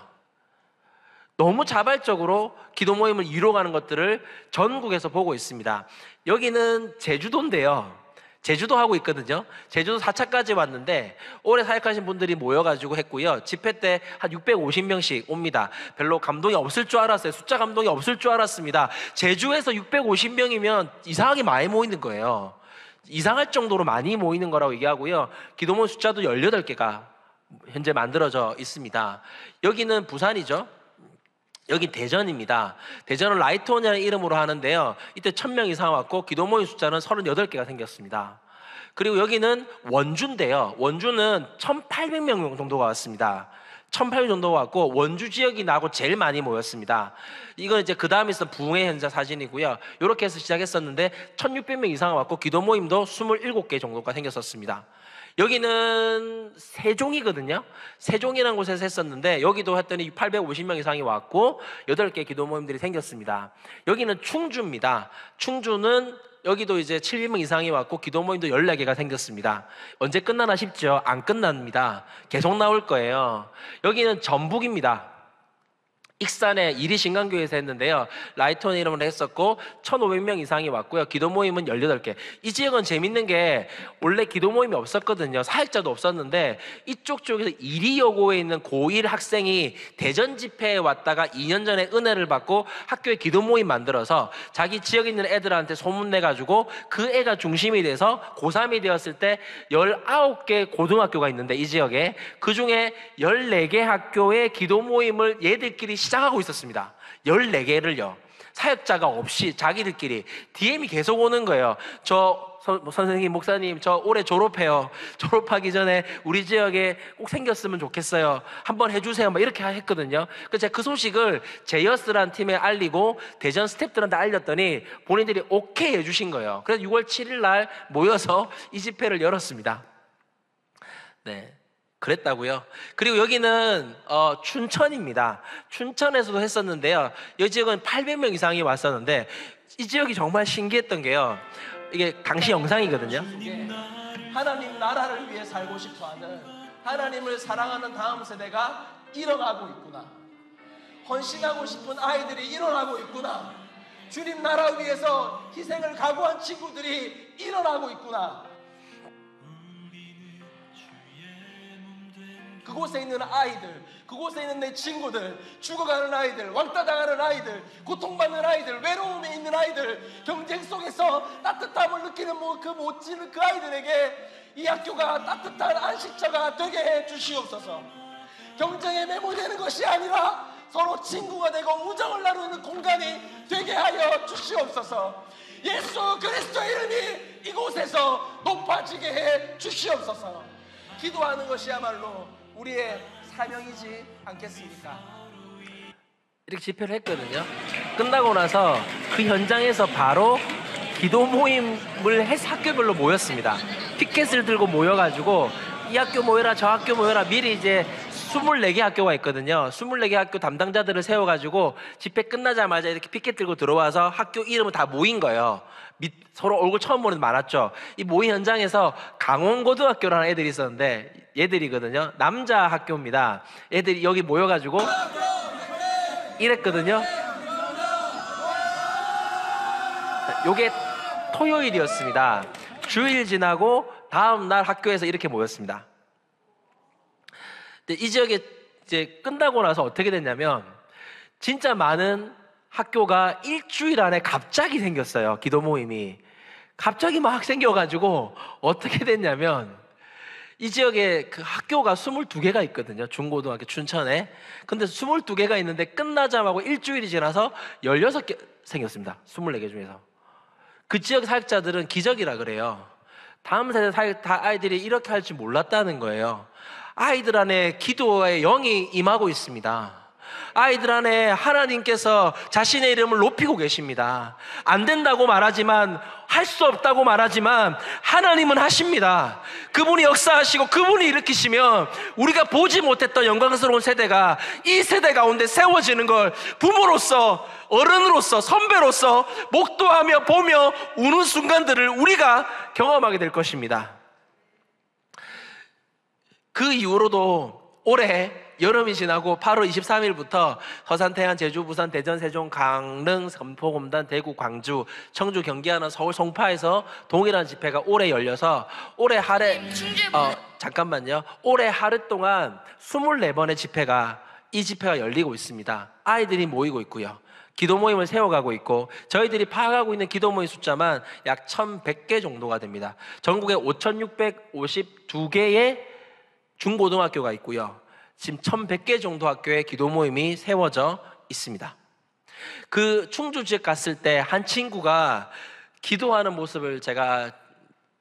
너무 자발적으로 기도 모임을 이뤄가는 것들을 전국에서 보고 있습니다. 여기는 제주도인데요. 제주도 하고 있거든요. 제주도 4차까지 왔는데 올해 사역하신 분들이 모여가지고 했고요. 집회 때 한 650명씩 옵니다. 별로 감동이 없을 줄 알았어요. 숫자 감동이 없을 줄 알았습니다. 제주에서 650명이면 이상하게 많이 모이는 거예요. 이상할 정도로 많이 모이는 거라고 얘기하고요. 기도모임 숫자도 18개가 현재 만들어져 있습니다. 여기는 부산이죠. 여기 대전입니다. 대전은 라이트온이라는 이름으로 하는데요. 이때 1,000명 이상 왔고 기도 모임 숫자는 38개가 생겼습니다. 그리고 여기는 원주인데요. 원주는 1,800명 정도가 왔습니다. 1,800 정도 왔고 원주 지역이 나고 제일 많이 모였습니다. 이건 이제 그 다음에 있었던 부흥의 현장 사진이고요. 이렇게 해서 시작했었는데 1,600명 이상 왔고 기도 모임도 27개 정도가 생겼었습니다. 여기는 세종이거든요. 세종이라는 곳에서 했었는데 여기도 했더니 850명 이상이 왔고 8개 기도 모임들이 생겼습니다. 여기는 충주입니다. 충주는 여기도 이제 700명 이상이 왔고 기도 모임도 14개가 생겼습니다. 언제 끝나나 싶죠? 안 끝납니다. 계속 나올 거예요. 여기는 전북입니다. 익산의 이리신강교회에서 했는데요. 라이톤 이름으로 했었고 1,500명 이상이 왔고요. 기도 모임은 18개. 이 지역은 재밌는 게 원래 기도 모임이 없었거든요. 사역자도 없었는데 이쪽 쪽에서 이리여고에 있는 고1 학생이 대전 집회에 왔다가 2년 전에 은혜를 받고 학교에 기도 모임 만들어서 자기 지역에 있는 애들한테 소문내가지고 그 애가 중심이 돼서 고3이 되었을 때 19개 고등학교가 있는데 이 지역에 그중에 14개 학교의 기도 모임을 얘들끼리 시작하고 있었습니다. 14개를요. 사역자가 없이 자기들끼리 DM이 계속 오는 거예요. 선생님, 목사님, 저 올해 졸업해요. 졸업하기 전에 우리 지역에 꼭 생겼으면 좋겠어요. 한번 해주세요. 막 이렇게 했거든요. 그래서 제가 그 소식을 제이어스라는 팀에 알리고 대전 스태프들한테 알렸더니 본인들이 오케이 해주신 거예요. 그래서 6월 7일 날 모여서 이 집회를 열었습니다. 네. 그랬다고요. 그리고 여기는 춘천입니다. 춘천에서도 했었는데요. 이 지역은 800명 이상이 왔었는데 이 지역이 정말 신기했던 게요. 이게 당시 영상이거든요. 하나님 나라를 위해 살고 싶어하는 하나님을 사랑하는 다음 세대가 일어나고 있구나. 헌신하고 싶은 아이들이 일어나고 있구나. 주님 나라 위해서 희생을 각오한 친구들이 일어나고 있구나. 그곳에 있는 아이들, 그곳에 있는 내 친구들, 죽어가는 아이들, 왕따 당하는 아이들, 고통받는 아이들, 외로움에 있는 아이들, 경쟁 속에서 따뜻함을 느끼는 그 못지는 그 아이들에게 이 학교가 따뜻한 안식처가 되게 해 주시옵소서. 경쟁에 매몰되는 것이 아니라 서로 친구가 되고 우정을 나누는 공간이 되게 하여 주시옵소서. 예수 그리스도의 이름이 이곳에서 높아지게 해 주시옵소서. 기도하는 것이야말로 우리의 사명이지 않겠습니까? 이렇게 집회를 했거든요. 끝나고 나서 그 현장에서 바로 기도 모임을 해서 학교별로 모였습니다. 피켓을 들고 모여가지고 이 학교 모여라 저 학교 모여라 미리 이제 24개 학교가 있거든요. 24개 학교 담당자들을 세워가지고 집회 끝나자마자 이렇게 피켓 들고 들어와서 학교 이름을 다 모인 거예요. 서로 얼굴 처음 보는 많았죠. 이 모임 현장에서 강원고등학교라는 애들이 있었는데 얘들이거든요. 남자 학교입니다. 애들이 여기 모여가지고 이랬거든요. 요게 토요일이었습니다. 주일 지나고 다음 날 학교에서 이렇게 모였습니다. 이 지역에 이제 끝나고 나서 어떻게 됐냐면 진짜 많은 학교가 일주일 안에 갑자기 생겼어요. 기도 모임이 갑자기 막 생겨가지고 어떻게 됐냐면 이 지역에 그 학교가 22개가 있거든요. 중고등학교 춘천에. 근데 22개가 있는데 끝나자마자 일주일이 지나서 16개 생겼습니다. 24개 중에서. 그 지역 사역자들은 기적이라 그래요. 다음 세대 아이들이 이렇게 할 줄 몰랐다는 거예요. 아이들 안에 기도의 영이 임하고 있습니다. 아이들 안에 하나님께서 자신의 이름을 높이고 계십니다. 안 된다고 말하지만, 할 수 없다고 말하지만 하나님은 하십니다. 그분이 역사하시고 그분이 일으키시면 우리가 보지 못했던 영광스러운 세대가 이 세대 가운데 세워지는 걸 부모로서, 어른으로서, 선배로서 목도하며 보며 우는 순간들을 우리가 경험하게 될 것입니다. 그 이후로도 올해 여름이 지나고 8월 23일부터 서산, 태안, 제주, 부산, 대전, 세종, 강릉, 섬포, 곰단, 대구, 광주, 청주, 경기 하나, 서울, 송파에서 동일한 집회가 올해 열려서 올해 하루 잠깐만요. 올해 하루 동안 24번의 집회가 이 집회가 열리고 있습니다. 아이들이 모이고 있고요. 기도 모임을 세워가고 있고 저희들이 파악하고 있는 기도 모임 숫자만 약 1,100개 정도가 됩니다. 전국에 5,652개의 중고등학교가 있고요. 지금 1,100개 정도 학교에 기도 모임이 세워져 있습니다. 그 충주 지역 갔을 때 한 친구가 기도하는 모습을 제가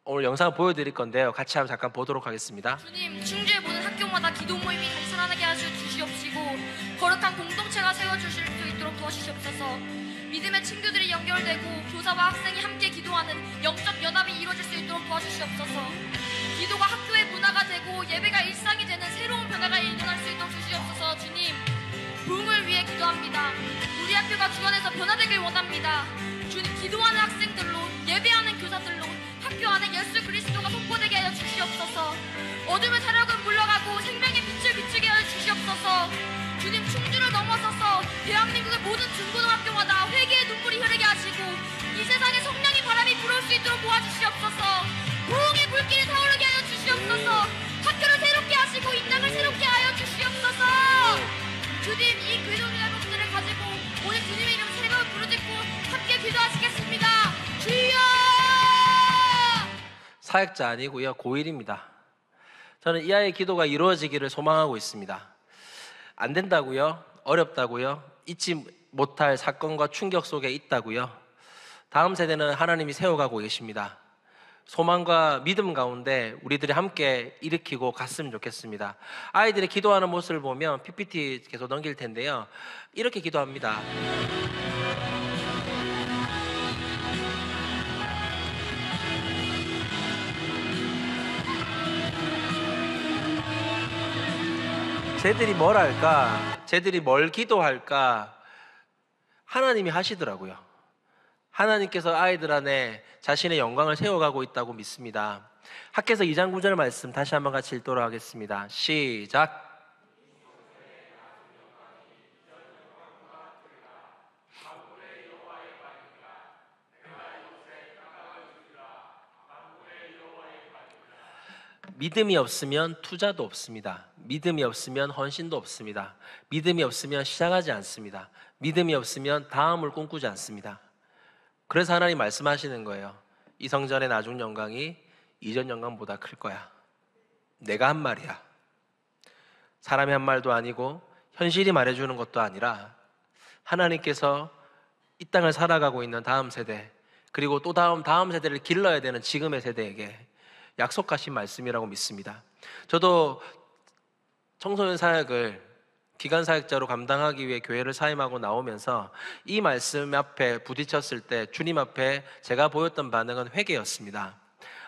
오늘 영상을 보여드릴 건데요. 같이 한번 잠깐 보도록 하겠습니다. 주님, 충주의 모든 학교마다 기도 모임이 발생하게 하시옵소서. 주시옵시고 거룩한 공동체가 세워주실 수 있도록 도와주시옵소서. 믿음의 친구들이 연결되고 교사와 학생이 함께 기도하는 영적 연합이 이루어질 수 있도록 도와주시옵소서. 기도가 학교의 문화가 되고 예배가 일상이 되는 새로운 변화가 일어날 수 있도록 주시옵소서. 주님, 부흥을 위해 기도합니다. 우리 학교가 주안에서 변화되길 원합니다. 주님, 기도하는 학생들로, 예배하는 교사들로 학교 안에 예수 그리스도가 선포되게 하여 주시옵소서. 어둠의 세력은 물러가고 생명의 빛을 비추게 하여 주시옵소서. 주님, 충주를 넘어서서 대한민국의 모든 중고등학교마다 회개의 눈물이 흐르게 하시고 이 세상에 성령의 바람이 불어올 수 있도록 도와주시옵소서. 부흥의 불길이 타오르게 하여 주시옵소서. 학교를 새롭게 하시고 이 땅을 새롭게 하여 주시옵소서. 주님, 이 기도의 여러분들을 가지고 오늘 주님의 이름 새벽을 부르짖고 함께 기도하시겠습니다. 주여! 사역자 아니고요, 고1입니다. 저는 이 아이의 기도가 이루어지기를 소망하고 있습니다. 안 된다고요? 어렵다고요? 잊지 못할 사건과 충격 속에 있다고요? 다음 세대는 하나님이 세워가고 계십니다. 소망과 믿음 가운데 우리들이 함께 일으키고 갔으면 좋겠습니다. 아이들이 기도하는 모습을 보면 PPT 계속 넘길 텐데요. 이렇게 기도합니다. 쟤들이 뭘 할까? 쟤들이 뭘 기도할까? 하나님이 하시더라고요. 하나님께서 아이들 안에 자신의 영광을 세워가고 있다고 믿습니다. 학개서 2장 9절 말씀 다시 한번 같이 읽도록 하겠습니다. 시작. 믿음이 없으면 투자도 없습니다. 믿음이 없으면 헌신도 없습니다. 믿음이 없으면 시작하지 않습니다. 믿음이 없으면 다음을 꿈꾸지 않습니다. 그래서 하나님 말씀하시는 거예요. 이 성전의 나중 영광이 이전 영광보다 클 거야. 내가 한 말이야. 사람이 한 말도 아니고 현실이 말해주는 것도 아니라 하나님께서 이 땅을 살아가고 있는 다음 세대, 그리고 또 다음 세대를 길러야 되는 지금의 세대에게 약속하신 말씀이라고 믿습니다. 저도 청소년 사역을 기간 사역자로 감당하기 위해 교회를 사임하고 나오면서 이 말씀 앞에 부딪혔을 때 주님 앞에 제가 보였던 반응은 회개였습니다.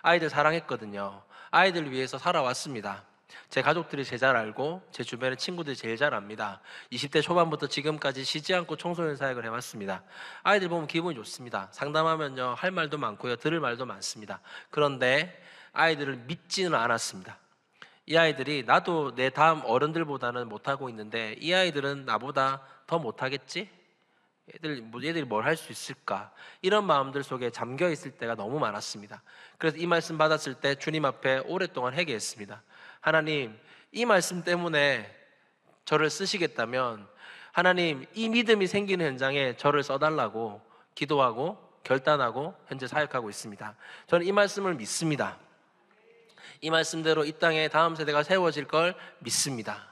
아이들 사랑했거든요. 아이들 위해서 살아왔습니다. 제 가족들이 제일 잘 알고 제 주변의 친구들이 제일 잘 압니다. 20대 초반부터 지금까지 쉬지 않고 청소년 사역을 해왔습니다. 아이들 보면 기분이 좋습니다. 상담하면요, 할 말도 많고요, 들을 말도 많습니다. 그런데 아이들을 믿지는 않았습니다. 이 아이들이 나도 내 다음 어른들보다는 못하고 있는데 이 아이들은 나보다 더 못하겠지? 얘들이 뭘 할 수 있을까? 이런 마음들 속에 잠겨 있을 때가 너무 많았습니다. 그래서 이 말씀 받았을 때 주님 앞에 오랫동안 회개했습니다. 하나님, 이 말씀 때문에 저를 쓰시겠다면 하나님, 이 믿음이 생기는 현장에 저를 써달라고 기도하고 결단하고 현재 사역하고 있습니다. 저는 이 말씀을 믿습니다. 이 말씀대로 이 땅에 다음 세대가 세워질 걸 믿습니다.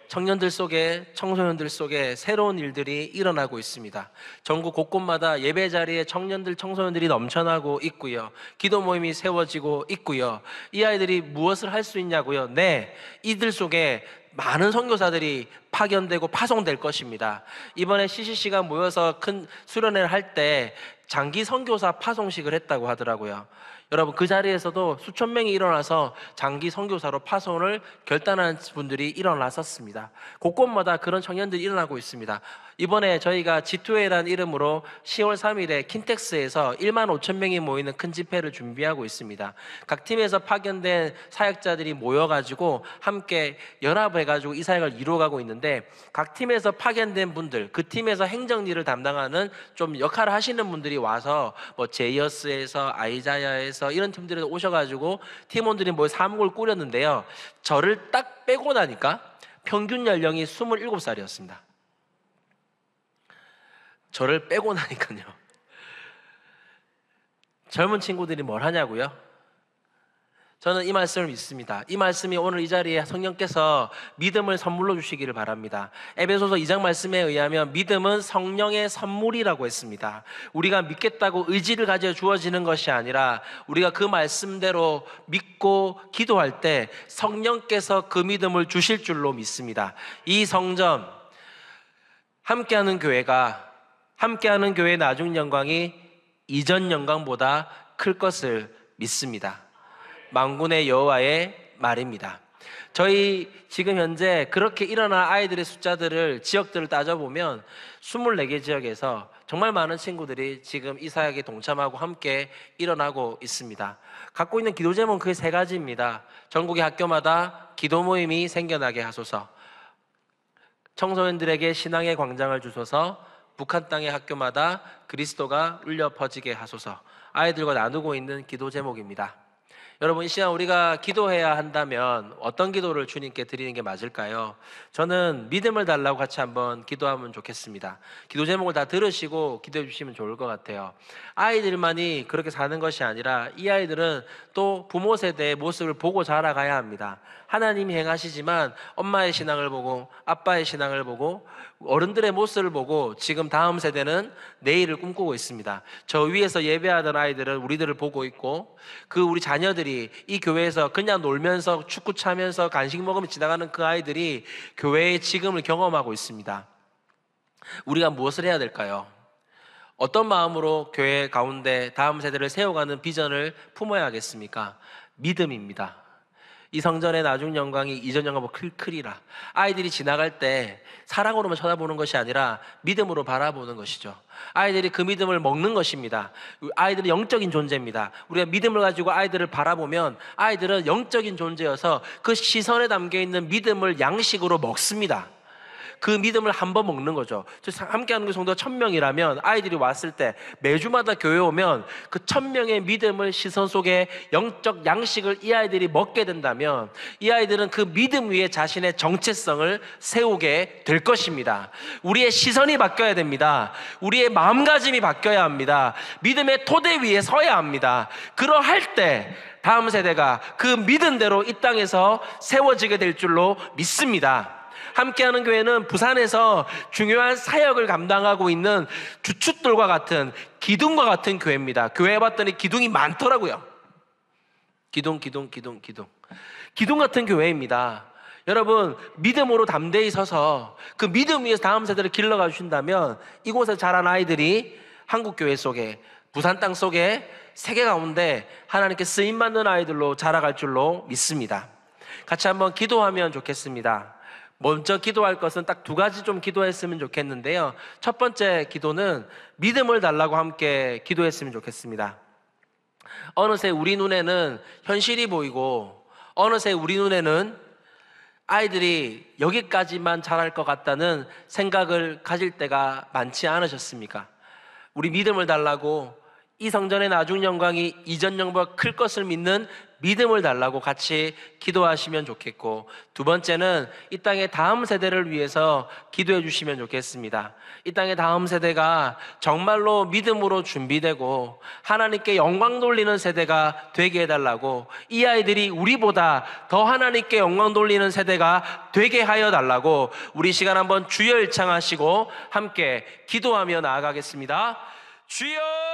청년들 속에, 청소년들 속에 새로운 일들이 일어나고 있습니다. 전국 곳곳마다 예배 자리에 청년들, 청소년들이 넘쳐나고 있고요. 기도 모임이 세워지고 있고요. 이 아이들이 무엇을 할 수 있냐고요? 네, 이들 속에 많은 선교사들이 파견되고 파송될 것입니다. 이번에 CCC가 모여서 큰 수련회를 할 때 장기 선교사 파송식을 했다고 하더라고요. 여러분, 그 자리에서도 수천 명이 일어나서 장기 선교사로 파송을 결단하는 분들이 일어났었습니다. 곳곳마다 그런 청년들이 일어나고 있습니다. 이번에 저희가 G2A라는 이름으로 10월 3일에 킨텍스에서 1만 5천 명이 모이는 큰 집회를 준비하고 있습니다. 각 팀에서 파견된 사역자들이 모여가지고 함께 연합해가지고 이 사역을 이루어가고 있는데, 각 팀에서 파견된 분들, 그 팀에서 행정 일을 담당하는 좀 역할을 하시는 분들이 와서 뭐 제이어스에서, 아이자야에서 이런 팀들이 오셔가지고 팀원들이 뭐 사목을 꾸렸는데요. 저를 딱 빼고 나니까 평균 연령이 27살이었습니다. 저를 빼고 나니까요. 젊은 친구들이 뭘 하냐고요? 저는 이 말씀을 믿습니다. 이 말씀이 오늘 이 자리에 성령께서 믿음을 선물로 주시기를 바랍니다. 에베소서 2장 말씀에 의하면 믿음은 성령의 선물이라고 했습니다. 우리가 믿겠다고 의지를 가져 주어지는 것이 아니라 우리가 그 말씀대로 믿고 기도할 때 성령께서 그 믿음을 주실 줄로 믿습니다. 이 성전, 함께하는 교회의 나중 영광이 이전 영광보다 클 것을 믿습니다. 만군의 여호와의 말입니다. 저희 지금 현재 그렇게 일어난 아이들의 숫자들을 지역들을 따져보면 24개 지역에서 정말 많은 친구들이 지금 이 사역에 동참하고 함께 일어나고 있습니다. 갖고 있는 기도 제목은 크게 3가지입니다. 전국의 학교마다 기도 모임이 생겨나게 하소서, 청소년들에게 신앙의 광장을 주소서, 북한 땅의 학교마다 그리스도가 울려 퍼지게 하소서. 아이들과 나누고 있는 기도 제목입니다. 여러분, 이 시간 우리가 기도해야 한다면 어떤 기도를 주님께 드리는 게 맞을까요? 저는 믿음을 달라고 같이 한번 기도하면 좋겠습니다. 기도 제목을 다 들으시고 기도해 주시면 좋을 것 같아요. 아이들만이 그렇게 사는 것이 아니라 이 아이들은 또 부모 세대의 모습을 보고 자라가야 합니다. 하나님이 행하시지만 엄마의 신앙을 보고 아빠의 신앙을 보고 어른들의 모습을 보고 지금 다음 세대는 내일을 꿈꾸고 있습니다. 저 위에서 예배하던 아이들은 우리들을 보고 있고, 그 우리 자녀들이 이 교회에서 그냥 놀면서 축구 차면서 간식 먹으며 지나가는 그 아이들이 교회의 지금을 경험하고 있습니다. 우리가 무엇을 해야 될까요? 어떤 마음으로 교회 가운데 다음 세대를 세워가는 비전을 품어야 하겠습니까? 믿음입니다. 이 성전의 나중 영광이 이전 영광보다 크리라. 아이들이 지나갈 때 사랑으로만 쳐다보는 것이 아니라 믿음으로 바라보는 것이죠. 아이들이 그 믿음을 먹는 것입니다. 아이들은 영적인 존재입니다. 우리가 믿음을 가지고 아이들을 바라보면 아이들은 영적인 존재여서 그 시선에 담겨있는 믿음을 양식으로 먹습니다. 그 믿음을 한번 먹는 거죠. 함께하는 그 성도가 1000명이라면 아이들이 왔을 때 매주마다 교회 오면 그 1000명의 믿음을 시선 속에 영적 양식을 이 아이들이 먹게 된다면 이 아이들은 그 믿음 위에 자신의 정체성을 세우게 될 것입니다. 우리의 시선이 바뀌어야 됩니다. 우리의 마음가짐이 바뀌어야 합니다. 믿음의 토대 위에 서야 합니다. 그러할 때 다음 세대가 그 믿음대로 이 땅에서 세워지게 될 줄로 믿습니다. 함께하는 교회는 부산에서 중요한 사역을 감당하고 있는 주춧돌과 같은 기둥과 같은 교회입니다. 교회에 봤더니 기둥이 많더라고요. 기둥 같은 교회입니다. 여러분, 믿음으로 담대히 서서 그 믿음 위에서 다음 세대를 길러가 주신다면 이곳에 자란 아이들이 한국교회 속에, 부산 땅 속에, 세계 가운데 하나님께 쓰임받는 아이들로 자라갈 줄로 믿습니다. 같이 한번 기도하면 좋겠습니다. 먼저 기도할 것은 딱 2가지 좀 기도했으면 좋겠는데요. 첫 번째 기도는 믿음을 달라고 함께 기도했으면 좋겠습니다. 어느새 우리 눈에는 현실이 보이고 어느새 우리 눈에는 아이들이 여기까지만 자랄 것 같다는 생각을 가질 때가 많지 않으셨습니까? 우리 믿음을 달라고, 이 성전의 나중 영광이 이전 영광보다 클 것을 믿는 믿음을 달라고 같이 기도하시면 좋겠고, 2번째는 이 땅의 다음 세대를 위해서 기도해 주시면 좋겠습니다. 이 땅의 다음 세대가 정말로 믿음으로 준비되고 하나님께 영광 돌리는 세대가 되게 해달라고, 이 아이들이 우리보다 더 하나님께 영광 돌리는 세대가 되게 하여 달라고 우리 시간 한번 주여 일창하시고 함께 기도하며 나아가겠습니다. 주여!